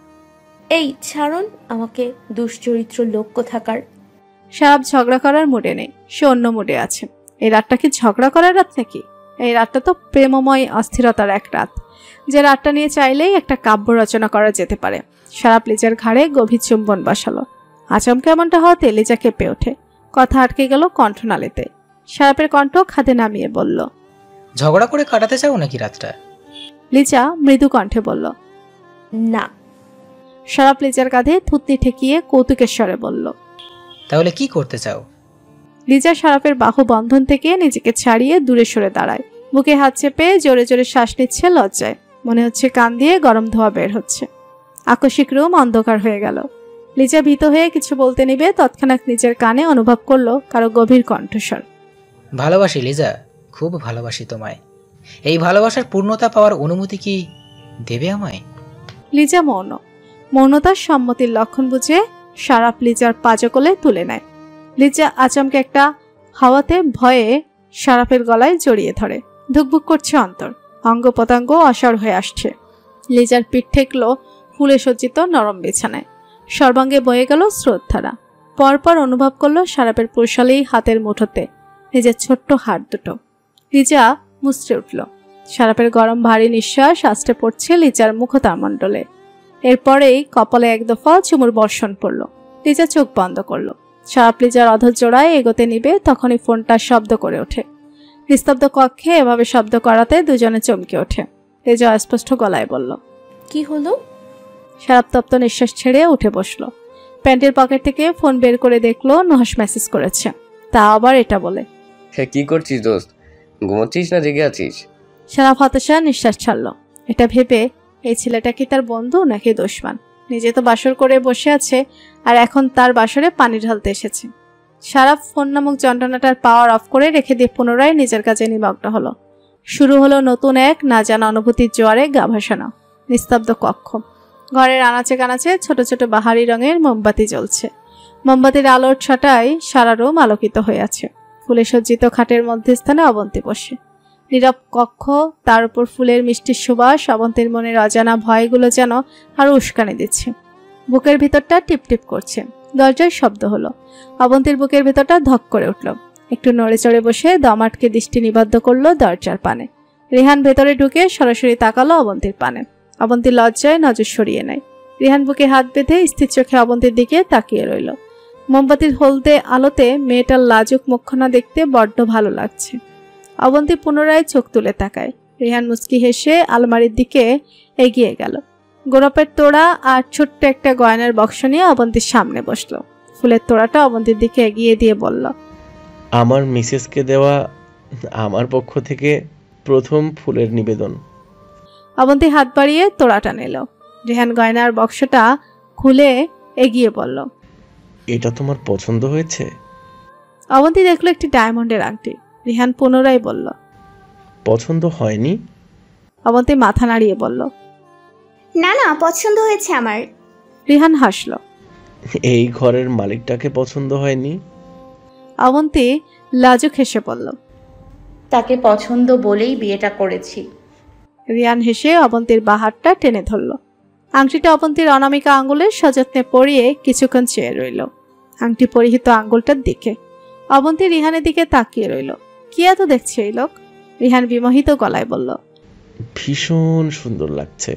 এই ছাড়ুন আমাকে, দুশ্চরিত্র লোক কোথাকার। শারাফ ঝগড়া করার মুডে নেই, সে অন্য মুডে আছে। এই রাতটা কি ঝগড়া করার রাত নাকি? এই রাতটা তো প্রেমময় অস্থিরতার এক রাত, যে রাতটা নিয়ে চাইলেই একটা কাব্য রচনা করা যেতে পারে। শারাফ লিজার ঘাড়ে গভীর চুম্বন বসালো। আচমকা এমনটা হওয়াতে লিজা কেঁপে ওঠে, কথা আটকে গেল কণ্ঠনালীতে। শারাফের কণ্ঠ খাদে নামিয়ে বলল, ঝগড়া করে কাটাতে চাও নাকি রাতটা? লিজা মৃদু কণ্ঠে বলল, না। শারাফ লিজার কাঁধে থুতনি ঠেকিয়ে কৌতুকের স্বরে বলল, তাহলে কি করতে চাও? লিজা শারাফের বাহু বন্ধন থেকে নিজেকে ছাড়িয়ে দূরে সরে দাঁড়ায়। বুকে হাত চেপে জোরে জোরে শ্বাস নিচ্ছে লজ্জায়। মনে হচ্ছে কান দিয়ে গরম ধোঁয়া বের হচ্ছে। আকস্মিক রুম অন্ধকার হয়ে গেল। লিজা ভীত হয়ে কিছু বলতে নিবে, তৎক্ষণাৎ নিজের কানে অনুভব করলো কারো গভীর কণ্ঠস্বর, ভালোবাসি লিজা, খুব ভালোবাসি তোমায়। এই ভালোবাসার পূর্ণতা পাওয়ার অনুমতি কি দেবে আমায়? লিজা মৌন। মৌনতার সম্মতির লক্ষণ বুঝে শারাফ লিজার পাজকলে তুলে নেয়। লিজা আচমকে একটা হাওয়াতে ভয়ে শারাফের গলায় জড়িয়ে ধরে। ধুকভুক করছে অন্তর, অঙ্গ পতঙ্গ অসাড় হয়ে আসছে। লিজার পিঠ ঠেকল ফুলে সজ্জিত নরম বিছানায়। সর্বাঙ্গে বয়ে গেল স্রোতধারা। পরপর অনুভব করলো শারাফের পুরশালী হাতের মুঠোতে নিজের ছোট্ট হাত দুটো। লিজা মুচড়ে উঠল। শারাফের গরম ভারী নিঃশ্বাস আস্তে পড়ছে লিজার মুখতামণ্ডলে। এরপরেই কপালে এক দফা চুমুর বর্ষণ পড়ল। লিজা চোখ বন্ধ করলো। শারাফ লিজার অধর জোড়ায় এগোতে নিবে, তখনই ফোনটা শব্দ করে ওঠে। নিস্তব্ধ কক্ষে এভাবে শব্দ করাতে দুজনে চমকে ওঠে। লিজা অস্পষ্ট গলায় বলল, কি হলো? শারাফ তপ্ত নিঃশ্বাস ছেড়ে উঠে বসলো। প্যান্টের পকেট থেকে ফোন বের করে দেখলো নুহাস মেসেজ করেছে। তা আবার এটা বলে, হ্যাঁ কি করছিস দোস্ত? ঘুমাচ্ছিস না জেগে আছিস? শারাফ হতাশা নিঃশ্বাস ছাড়লো। এটা ভেবে এই ছেলেটা কি তার বন্ধু নাকি দুশমন? নিজে তো বাসর করে বসে আছে, আর এখন তার বাসরে পানি ঢালতে এসেছে। শারাফ ফোন নামক যন্ত্রণাটার পাওয়ার অফ করে রেখে দিয়ে পুনরায় নিজের কাজে নিমগ্ন হলো। শুরু হলো নতুন এক না জানা অনুভূতির জোয়ারে গা ভাসানো। নিস্তব্ধ কক্ষ। ঘরের আনাচে কানাচে ছোট ছোট বাহারি রঙের মোমবাতি জ্বলছে। মোমবাতির আলোর ছটায় সারা রুম আলোকিত হয়ে আছে। ফুলে সজ্জিত খাটের মধ্যস্থানে অবন্তী বসে। নীরব কক্ষ, তার উপর ফুলের মিষ্টি সুবাস। অবন্তীর মনের অজানা ভয়গুলো যেন আরো উস্কানি দিচ্ছে। বুকের ভিতরটা টিপটিপ করছে। দরজায় শব্দ হলো। অবন্তীর বুকের ভিতরটা ধক করে উঠল। একটু নড়ে চড়ে বসে দম আটকে দৃষ্টি নিবদ্ধ করলো দরজার পানে। রিহান ভেতরে ঢুকে সরাসরি তাকালো অবন্তীর পানে। অবন্তী লজ্জায় নজর সরিয়ে নেয়। রিহান বুকে হাত বেঁধে স্থির চোখে অবন্তীর দিকে তাকিয়ে রইল। মোমবাতির হলদে আলোতে মেয়েটার লাজুক মুখখানা দেখতে বড্ড ভালো লাগছে। অবন্তী পুনরায় চোখ তুলে তাকায়। রিহান মুচকি হেসে আলমারির দিকে এগিয়ে গেল। গোলাপের তোড়া আর ছোট্ট একটা গয়নার বক্স নিয়ে অবন্তীর সামনে বসলো। ফুলের তোড়াটা অবন্তীর দিকে এগিয়ে দিয়ে বলল, আমার মিসেসকে দেওয়া আমার পক্ষ থেকে প্রথম ফুলের নিবেদন। অবন্তী হাত বাড়িয়ে তোড়াটা নিল। রিহান গয়নার বক্সটা খুলে এগিয়ে বলল, এটা তোমার পছন্দ হয়েছে? অবন্তী দেখলো একটি ডায়মন্ডের আংটি। রিহান পুনরায় বলল, পছন্দ হয়নি? অবন্তী মাথা নাড়িয়ে বলল, না না, পছন্দ হয়েছে আমার। রিহান হাসল। এই ঘরের মালিকটাকে পছন্দ হয়নি? অবন্তী লাজুক হেসে বলল, তাকে পছন্দ বলেই বিয়েটা করেছি। রিয়ান হেসে অবন্তীর বাহারটা টেনে ধরল। আংটিটা অবন্তীর অনামিকা আঙ্গুলের সযত্নে পরিয়ে কিছুক্ষণ চেয়ে রইল আংটি পরিহিত আঙ্গুলটার দিকে। অবন্তী রিহানের দিকে তাকিয়ে রইল। কি এত দেখছে এই লোক? রিহান বিমোহিত গলায় বলল, ভীষণ সুন্দর লাগছে।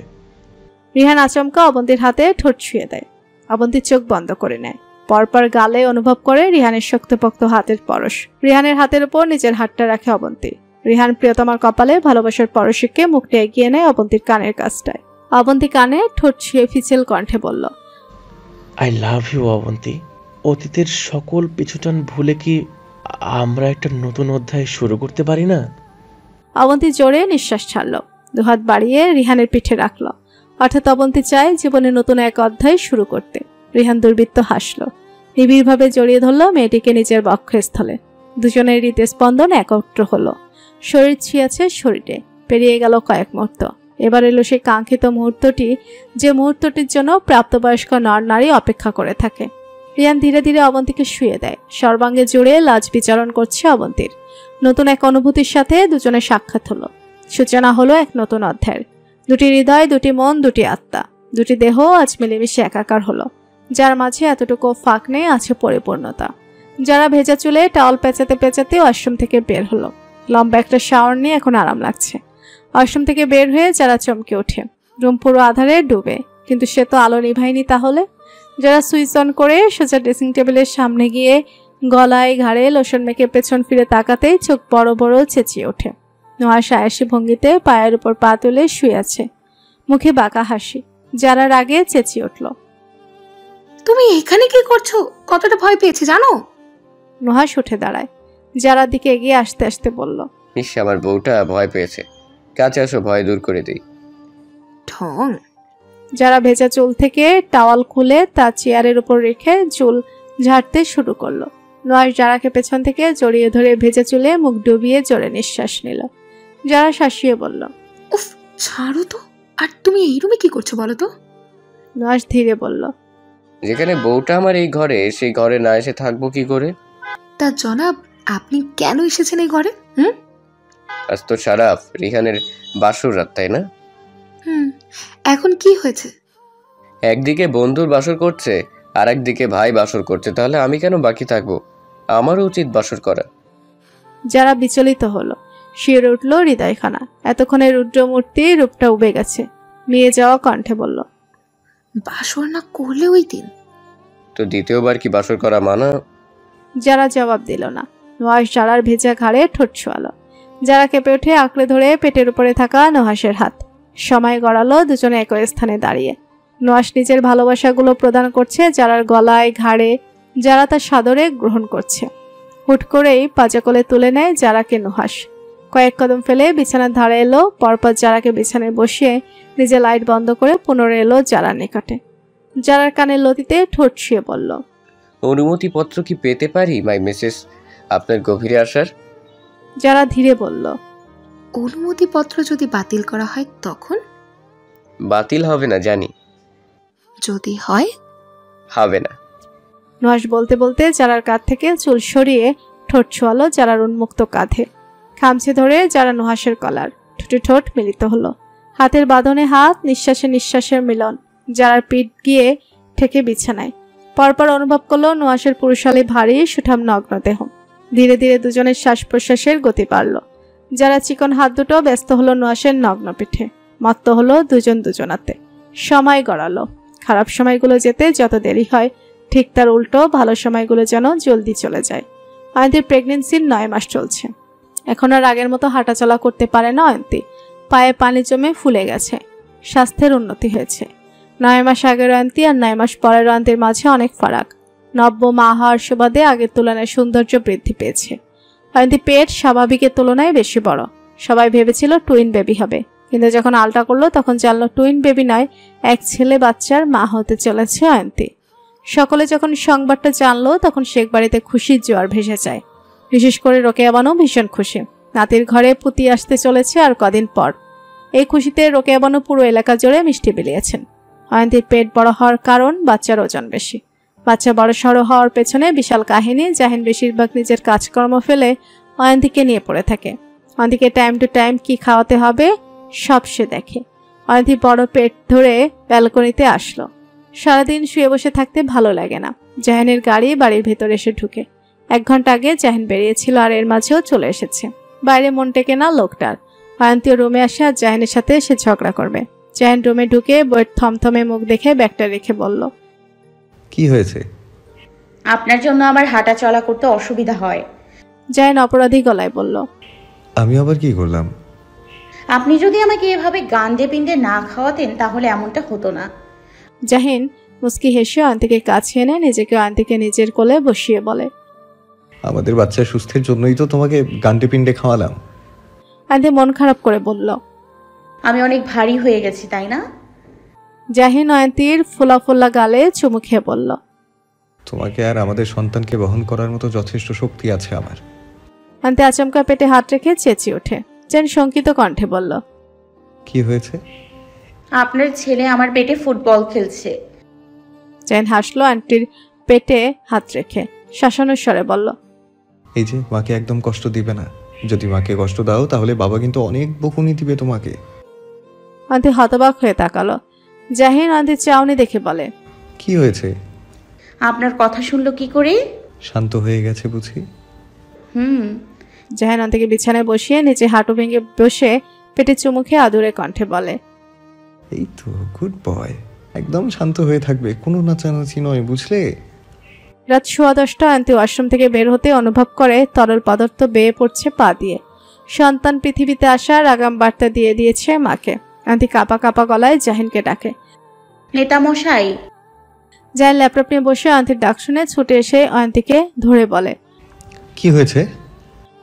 রিহান আচমকা অবন্তীর হাতে ঠোঁট ছুঁয়ে দেয়। অবন্তী চোখ বন্ধ করে নেয়। পরপর গালে অনুভব করে রিহানের শক্তপোক্ত হাতের পরশ। রিহানের হাতের উপর নিজের হাতটা রাখে অবন্তী। রিহান প্রিয়তমার কপালে ভালোবাসার পরশকে মুখটা এগিয়ে নেয় অবন্তীর কানের কাছটায়। অবন্তী কানে ঠোঁট ছুঁয়ে ফিচেল কণ্ঠে বলল, আই লাভ ইউ অবন্তী। অতীতের সকল পিছুটান ভুলে কি আমরা একটা নতুন অধ্যায় শুরু করতে পারি না? অবন্তী জোরে নিঃশ্বাস ছাড়ল। দুহাত বাড়িয়ে রিহানের পিঠে রাখল। অর্থাৎ অবন্তী চায় জীবনে নতুন এক অধ্যায় শুরু করতে। রিহান দুর্বৃত্ত হাসল। নিবিড়ভাবে জড়িয়ে ধরল মেয়েটিকে নিজের বক্ষস্থলে। দুজনের হৃদস্পন্দন একত্র হলো। শরীর ছিঁয়াছে শরীরে। পেরিয়ে গেল কয়েক মুহূর্ত। এবার এলো সেই কাঙ্ক্ষিত মুহূর্তটি, যে মুহূর্তটির জন্য প্রাপ্তবয়স্ক নর নারী অপেক্ষা করে থাকে। রিয়ান ধীরে ধীরে অবন্তীকে শুয়ে দেয়। সর্বাঙ্গে জুড়ে লাজ বিচরণ করছে অবন্তীর। নতুন এক অনুভূতির সাথে দুজনের সাক্ষাৎ হলো। সূচনা হলো এক নতুন অধ্যায়ের। দুটি হৃদয়, দুটি মন, দুটি আত্মা, দুটি দেহ আজ মিলেমিশে একাকার হলো। যার মাঝে এতটুকু ফাঁক নেই, আছে পরিপূর্ণতা। যারা ভেজা চুলে টাওয়াল পেঁচাতে পেঁচাতে ওয়াশরুম থেকে বের হলো। লম্বা একটা শাওয়ার নিয়ে এখন আরাম লাগছে। ওয়াশরুম থেকে বের হয়ে যারা চমকে ওঠে। রুম পুরো আধারে ডুবে, কিন্তু সে তো আলো নিভায়নি। তাহলে যারা সুইচ অন করে সোজা ড্রেসিং টেবিলের সামনে গিয়ে গলায় ঘাড়ে লোশন মেখে পেছন ফিরে তাকাতেই চোখ বড় বড় চেঁচিয়ে ওঠে। নোয়া সায়াসী ভঙ্গিতে পায়ের উপর পা তুলে শুয়ে আছে, মুখে বাঁকা হাসি। যারা রাগে চেঁচিয়ে উঠল, তুমি এখানে কি করছো? কতটা ভয় পেয়েছি জানো? নুহাস উঠে দাঁড়ায়। যারা দিকে এগিয়ে আসতে আসতে বলল, ইস, আমার বউটা ভয় পেয়েছে, কাছে আসো, ভয় দূর করে দিই। ঠং। যারা ভেজা চুল থেকে টাওয়াল খুলে তার চেয়ারের উপর রেখে চুল ঝাড়তে শুরু করলো। নুহাস যারাকে পেছন থেকে জড়িয়ে ধরে ভেজা চুলে মুখ ডুবিয়ে জোরে নিঃশ্বাস নিল। যারা শাসিয়ে বলল, উফ, ছাড়ো তো। আর তুমি এই রুমে কি করছো বলো তো? নুহাস ধীরে বলল, যেখানে বউটা আমার এই ঘরে, সেই ঘরে না এসে থাকবো কি করে? তা জনাব, আপনি কেন এসেছেন এই ঘরে? আজ তো শারাফ রিহানের বাসর রাত, তাই না? এখন কি হয়েছে? একদিকে বন্ধুর বাসর করছে, আর একদিকে ভাই বাসর করছে, তাহলে আমি কেন বাকি থাকবো? আমারও উচিত বাসর করা। যারা বিচলিত হলো, শিউরে উঠল হৃদয়খানা। এতক্ষণে রুদ্রমূর্তি রূপটা উবে গেছে। মেয়ে যাওয়া কণ্ঠে বলল, বাসর না করলে ওই দিন তো দ্বিতীয়বার কি বাসর করা মানা? যারা জবাব দিল না। নুহাস যারার ভেজা ঘাড়ে ঠোঁট ছোঁয়ালো। যারা কেঁপে উঠে আঁকড়ে ধরে পেটের উপরে থাকা নুহাসের হাত। সময় গড়ালো দুজনে একই স্থানে দাঁড়িয়ে। নুহাস নিজের ভালোবাসাগুলো প্রদান করছে যারার গলায় ঘাড়ে, যারা তার সাদরে গ্রহণ করছে। হুট করেই পাজা কোলে তুলে নেয় যারাকে নুহাস। কয়েক কদম ফেলে বিছানার ধারে এলো। পরপর যারাকে বিছানায় বসিয়ে নিজে লাইট বন্ধ করে পুনরায় এলো যারার নিকটে। যারার কানের লতিতে ঠোঁট ছুঁয়ে বলল, অনুমতিপত্র কি পেতে পারি মাই মিসেস আপনার গভীরে আসার? যারা ধীরে বলল, অনুমতিপত্র যদি বাতিল করা হয় তখন? বাতিল হবে না জানি। যদি হয়? হবে না। নুহাস বলতে বলতে যারার কাঁধ থেকে চুল সরিয়ে ঠোঁট ছোঁয়ালো যারার উন্মুক্ত কাঁধে। খামচে ধরে যারা নুহাসের কলার। ঠোঁটে ঠোঁট মিলিত হলো। হাতের বাঁধনে হাত, নিঃশ্বাসে নিঃশ্বাসের মিলন। যারার পিঠ গিয়ে ঠেকে বিছানায়। পরপর অনুভব করলো নুহাসের পুরুষালী ভারী সুঠাম নগ্ন দেহ। ধীরে ধীরে দুজনের শ্বাস প্রশ্বাসের গতি বাড়ল। যারা চিকন হাত দুটো ব্যস্ত হলো নুহাসের নগ্ন পিঠে। মত্ত হলো দুজন দুজনাতে। সময় গড়ালো। খারাপ সময়গুলো যেতে যত দেরি হয় ঠিক তার উল্টো ভালো সময়গুলো যেন জলদি চলে যায়। অয়ন্তীর প্রেগনেন্সির 9 মাস চলছে। এখন আর আগের মতো হাঁটাচলা করতে পারে না অয়ন্তী। পায়ে পানি জমে ফুলে গেছে। স্বাস্থ্যের উন্নতি হয়েছে। 9 মাস আগের অয়ন্তী আর 9 মাস পরের অয়ন্তীর মাঝে অনেক ফারাক। নব্য মা হওয়ার সুবাদে আগের তুলনায় সৌন্দর্য বৃদ্ধি পেয়েছে। অয়ন্তী পেট স্বাভাবিকের তুলনায় বেশি বড়। সবাই ভেবেছিল টুইন বেবি হবে, কিন্তু যখন আলটা করলো তখন জানলো টুইন বেবি নয়, এক ছেলে বাচ্চার মা হতে চলেছে অয়ন্তী। সকলে যখন সংবাদটা জানলো তখন শেখ বাড়িতে খুশির জোয়ার ভেসে যায়। বিশেষ করে রোকেয়া বানু ভীষণ খুশি। নাতির ঘরে পুতি আসতে চলেছে আর কদিন পর। এই খুশিতে রোকেয়া বানু পুরো এলাকা জুড়ে মিষ্টি বিলিয়েছেন। অয়ন্তীর পেট বড় হওয়ার কারণ বাচ্চার ওজন বেশি। বাচ্চা বড় সড়ো হওয়ার পেছনে বিশাল কাহিনী। জাহিন বেশিরভাগ নিজের কাজকর্ম ফেলে অয়ন্তীকে নিয়ে পড়ে থাকে। অয়ন্তীকে টাইম টু টাইম কি খাওয়াতে হবে সব সে দেখে। অয়ন্তী বড় পেট ধরে ব্যালকনিতে আসলো। সারাদিন শুয়ে বসে থাকতে ভালো লাগে না। জাহিনের গাড়ি বাড়ির ভেতরে এসে ঢুকে। 1 ঘন্টা আগে জাহিন বেরিয়েছিল আর এর মাঝেও চলে এসেছে। বাইরে মন টেকে না লোকটার। অয়ন্তী রুমে আসে আর জাহিনের সাথে সে ঝগড়া করবে। জাহিন রুমে ঢুকে বইয়ের থমথমে মুখ দেখে ব্যাগটা রেখে বলল, কি হয়েছে? আপনার জন্য আমার হাঁটা চলা করতে অসুবিধা হয়। জাহিন অপরাধী গলায় বলল, আমি আবার কি করলাম? আপনি যদি আমাকে এভাবে গান্ডে পিণ্ডে না খাওয়াতেন তাহলে এমনটা হতো না। জাহিন মুস্কি হেসে অয়ন্তীকে কাছে এনে নিজেকে অয়ন্তীকে নিজের কোলে বসিয়ে বলে, আমাদের বাচ্চার সুস্থের জন্যই তো তোমাকে গান্ডে পিণ্ডে খাওয়ালাম। অয়ন্তী মন খারাপ করে বলল, আমি অনেক ভারী হয়ে গেছি তাই না? জাহিন অয়ন্তীর ফোলা ফোলা গালে চুমু খেয়ে বলল, তোমাকে আর আমাদের সন্তানকে বহন করার মতো যথেষ্ট শক্তি আছে আমার। অয়ন্তী আচমকা পেটে হাত রেখে চেঁচিয়ে ওঠে। জাহিন শঙ্কিত কণ্ঠে বলল, কি হয়েছে? আপনার ছেলে আমার পেটে ফুটবল খেলছে। জাহিন হাসলো আন্টির পেটে হাত রেখে শাসানোর স্বরে বলল, এই যে মাকে একদম কষ্ট দিবে না। যদি মাকে কষ্ট দাও তাহলে বাবা কিন্তু অনেক বকুনি দিবে তোমাকে। অয়ন্তী হতবাক হয়ে তাকালো। জাহিন অয়ন্তীর চাউনি দেখে বলে, কি হয়েছে? আপনার কথা শুনলো কি করে? শান্ত হয়ে গেছে বুঝি? জাহিন অয়ন্তীকে বিছানায় বসিয়ে নিচে হাঁটু ভেঙে বসে পেটে চুমু খেয়ে আদুরে কণ্ঠে বলে, এই তো গুড বয়, একদম শান্ত হয়ে থাকবে, কোনো নাচানাচি নয়, বুঝলে? রাত 10:15 অয়ন্তী ওয়াশরুম থেকে বের হতে অনুভব করে তরল পদার্থ বেয়ে পড়ছে পা দিয়ে। সন্তান পৃথিবীতে আসার আগাম বার্তা দিয়ে দিয়েছে মাকে। অয়ন্তী কাঁপা কাঁপা গলায় জাহিনকে ডাকে, নেতা মশাই। জাহিন ল্যাপটপ নিয়ে বসে অয়ন্তীর ডাক শুনে ছুটে এসে অয়ন্তীকে ধরে বলে, কি হয়েছে?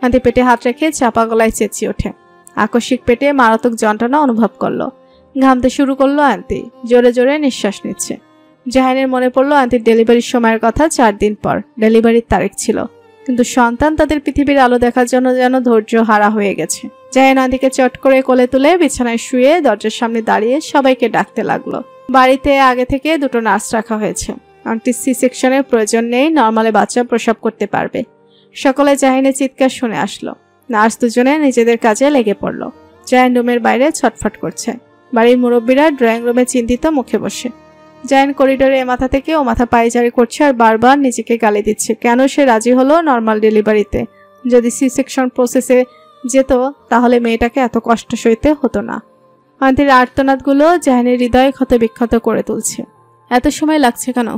অয়ন্তী পেটে হাত রেখে চাপা গলায় চেঁচিয়ে ওঠে। আকস্মিক পেটে মারাত্মক যন্ত্রণা অনুভব করলো। ঘামতে শুরু করলো অয়ন্তী। জোরে জোরে নিঃশ্বাস নিচ্ছে। জাহিনের মনে পড়লো অয়ন্তীর ডেলিভারির সময়ের কথা। 4 দিন পর ডেলিভারির তারিখ ছিল, কিন্তু সন্তান তাদের পৃথিবীর আলো দেখার জন্য যেন ধৈর্য হারা হয়ে গেছে। জাহিন অয়ন্তীকে চট করে কোলে তুলে বিছানায় শুয়ে দরজার সামনে দাঁড়িয়ে সবাইকে ডাকতে লাগলো। বাড়িতে আগে থেকে 2টো নার্স রাখা হয়েছে। অয়ন্তীর সি সেকশনের প্রয়োজন নেই, নর্মালে বাচ্চা প্রসব করতে পারবে। সকলে জাহিনের চিৎকার শুনে আসলো। নার্স দুজনে নিজেদের কাজে লেগে পড়লো। জাহিন রুমের বাইরে ছটফট করছে। বাড়ির মুরব্বীরা ড্রয়িং রুমে চিন্তিত মুখে বসে। জাহিন করিডোরে এ মাথা থেকে ও মাথা পায়চারি করছে আর বারবার নিজেকে গালি দিচ্ছে। কেন সে রাজি হলো নর্মাল ডেলিভারিতে? যদি সি সেকশন প্রসেসে যেত তাহলে মেয়েটাকে এত কষ্ট সইতে হতো না। অয়ন্তীর আর্তনাদগুলো জাহিনের হৃদয় ক্ষত বিক্ষত করে তুলছে। এত সময় লাগছে কেন?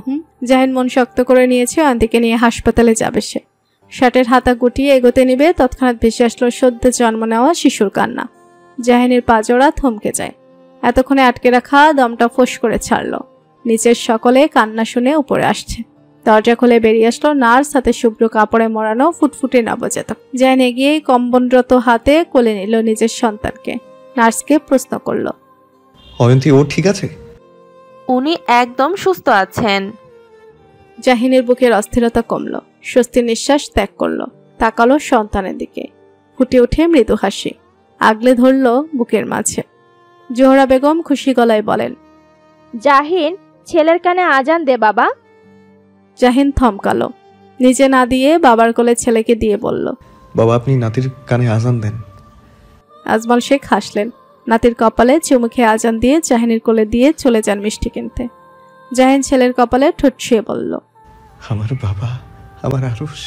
জাহিন মন শক্ত করে নিয়েছে অয়ন্তীকে নিয়ে হাসপাতালে যাবে সে। শার্টের হাতা গুটিয়ে এগোতে নিবে, তৎক্ষণাৎ ভেসে আসলো সদ্য জন্ম নেওয়া শিশুর কান্না। জাহিনের পাজোড়া থমকে যায়। এতক্ষণে আটকে রাখা দমটা ফোঁস করে ছাড়ল। নিচের সকলে কান্না শুনে উপরে আসছে। দরজা খুলে বেরিয়ে আসলো নার্স, হাতে শুভ্র কাপড়ে মোড়ানো ফুটফুটে নবজাতক। জাহিন এগিয়ে কম্বনরত হাতে কোলে নিল নিজের সন্তানকে। নার্সকে প্রশ্ন করলো, অয়ন্তী ও ঠিক আছে? উনি একদম সুস্থ আছেন। জাহিনের বুকের অস্থিরতা কমল। স্বস্তির নিঃশ্বাস ত্যাগ করলো। তাকালো সন্তানের দিকে। ফুটে ওঠে মৃদু হাসি। আগলে ধরল বুকের মাঝে। জোহরা বেগম খুশি গলায় বলেন, জাহিন, ছেলের কানে আজান দে বাবা। জাহিন থমকালো। নিজে না দিয়ে বাবার কোলে ছেলেকে দিয়ে বলল, বাবা আপনি নাতির কানে আজান দেন। আজমল শেখ হাসলেন। নাতির কপালে চুমু খেয়ে আজান দিয়ে জাহিনের কোলে দিয়ে চলে যান মিষ্টি কিনতে। জাহিন ছেলের কপালে ঠোঁট ছুঁয়ে বলল, আমার বাবা, আমার আরশ,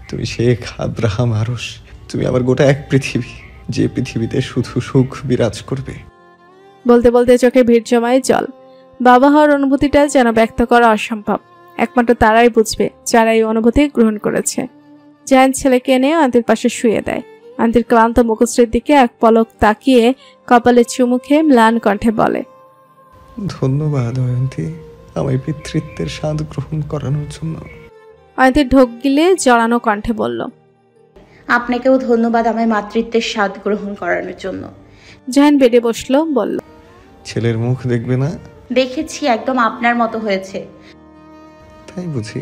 তুমি শেখ আব্রাহাম আরশ, তুমি আমার গোটা এক পৃথিবী, যে পৃথিবীতে শুধু সুখ বিরাজ করবে। বলতে বলতে চোখে ভিড় জমায় জল। বাবা হওয়ার অনুভূতিটা যেন ব্যক্ত করা অসম্ভব। একমাত্র তারাই বুঝবে যারা এই অনুভূতি গ্রহণ করেছে। জাহিন ছেলেকে এনে আন্টির পাশে শুয়ে দেয়। আন্টির ক্লান্ত মুখশ্রীর দিকে এক পলক তাকিয়ে কপালে চুমু খেয়ে ম্লান কণ্ঠে বলে, ধন্যবাদ অয়ন্তী, আমায় পিতৃত্বের স্বাদ গ্রহণ করানোর জন্য। অয়ন্তী ঢোক গিলে জড়ানো কণ্ঠে বলল, আপনাকেও ধন্যবাদ আমায় মাতৃত্বের স্বাদ গ্রহণ করানোর জন্য। জাহিন বেডে বসলো, বলল, ছেলের মুখ দেখবে না? দেখেছি, একদম আপনার মতো হয়েছে। তাই বুঝি,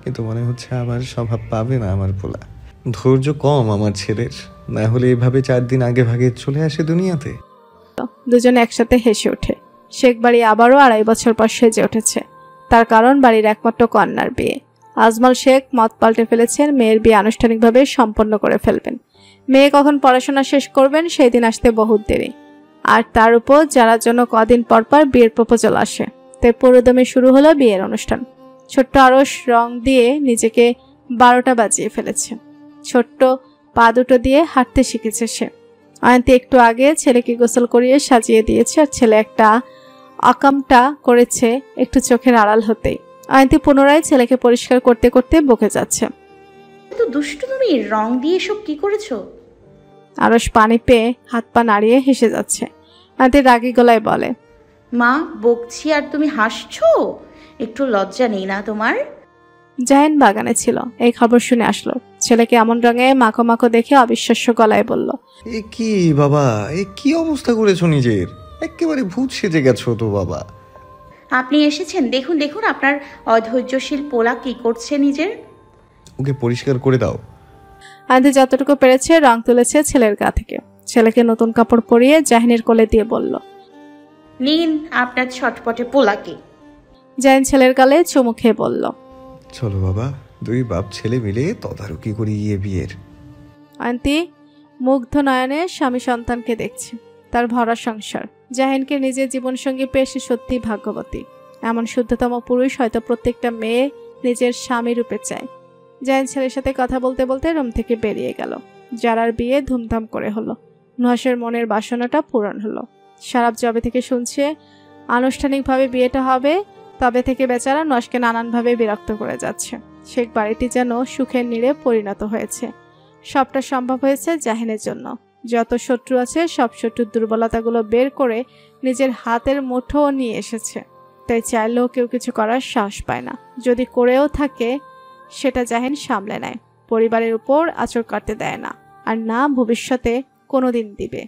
কিন্তু মনে হচ্ছে আমার স্বভাব পাবে না আমার পোলা। ধৈর্য কম আমার ছেলের, না হলে এভাবে 4 দিন আগে ভাগে চলে আসে দুনিয়াতে। দুজনে একসাথে হেসে ওঠে। শেখ বাড়ি আবারও 2.5 বছর পর সেজে উঠেছে। তার কারণ বাড়ির একমাত্র কন্যার বিয়ে। আজমল শেখ মত পাল্টে ফেলেছেন, মেয়ের বিয়ে আনুষ্ঠানিকভাবে সম্পন্ন করে ফেলবেন। মেয়ে কখন পড়াশোনা শেষ করবেন সেই দিন আসতে বহুত দেরি। আর তার উপর যারা জন্য কদিন পর পর বিয়ের প্রপোজাল আসে। তাই পুরোদমে শুরু হলো বিয়ের অনুষ্ঠান। ছোট্ট আরশ রং দিয়ে নিজেকে 12টা বাজিয়ে ফেলেছে। ছোট্ট পা দুটো দিয়ে হাঁটতে শিখেছে সে। অয়ন্তী একটু আগে ছেলেকে গোসল করিয়ে সাজিয়ে দিয়েছে, আর ছেলে একটা আকামটা করেছে একটু চোখের আড়াল হতেই। অয়ন্তী পুনরায় ছেলেকে পরিষ্কার করতে করতে বকে যাচ্ছে, তো দুষ্টু, তুমি রং দিয়ে সব কি করেছো? আরশ পানি পেয়ে হাত পা নাড়িয়ে হেসে যাচ্ছে। অয়ন্তী রাগী গলায় বলে, মা বকছি আর তুমি হাসছো? একটু লজ্জা নেই না তোমার? জাহিন বাগানে ছিল, এই খবর শুনে আসলো। ছেলেকে এমন রঙে মাখো মাখো দেখে অবিশ্বাস্য গলায় বলল, এ কি বাবা, এ কি অবস্থা করেছো নিজের? একেবারে ভূত সেজে গেছো তো বাবা। আপনি এসেছেন, দেখুন দেখুন আপনার অধৈর্যশীল পোলা কি করছে নিজের। ওকে পরিষ্কার করে দাও। আন্টি যতটুকু পেরেছে রং তুলেছে ছেলের গা থেকে। ছেলেকে নতুন কাপড় পরিয়ে জাহিনের কোলে দিয়ে বলল, নিন আপনার ছটপটে পোলাকে। জাহিন ছেলের গালে চুমু খেয়ে বলল, চলো বাবা, 2 বাপ ছেলে মিলে তদারকি করি গিয়ে বিয়ের। আন্টি মুগ্ধ নয়নে স্বামী সন্তানকে দেখছে, তার ভরা সংসার। জাহিনকে নিজের জীবনসঙ্গী পেয়ে সে সত্যি ভাগ্যবতী। এমন শুদ্ধতম পুরুষ হয়তো প্রত্যেকটা মেয়ে নিজের স্বামী রূপে চায়। জাহিন ছেলের সাথে কথা বলতে বলতে রুম থেকে বেরিয়ে গেল। যারার বিয়ে ধুমধাম করে হলো। নুহাসের মনের বাসনাটা পূরণ হলো। সারাপ জবে থেকে শুনছে আনুষ্ঠানিকভাবে বিয়েটা হবে, তবে থেকে বেচারা নুহাসকে নানানভাবে বিরক্ত করে যাচ্ছে। শেখ বাড়িটি যেন সুখের নীড়ে পরিণত হয়েছে। সবটা সম্ভব হয়েছে জাহিনের জন্য। যত শত্রু আছে সব শত্রুর দুর্বলতাগুলো বের করে নিজের হাতের মুঠো নিয়ে এসেছে। তাই চাইলেও কেউ কিছু করার সাহস পায় না। যদি করেও থাকে সেটা জাহিন সামলে নেয়, পরিবারের উপর আঁচড় কাটতে দেয় না, আর না ভবিষ্যতে কোনোদিন দিবে।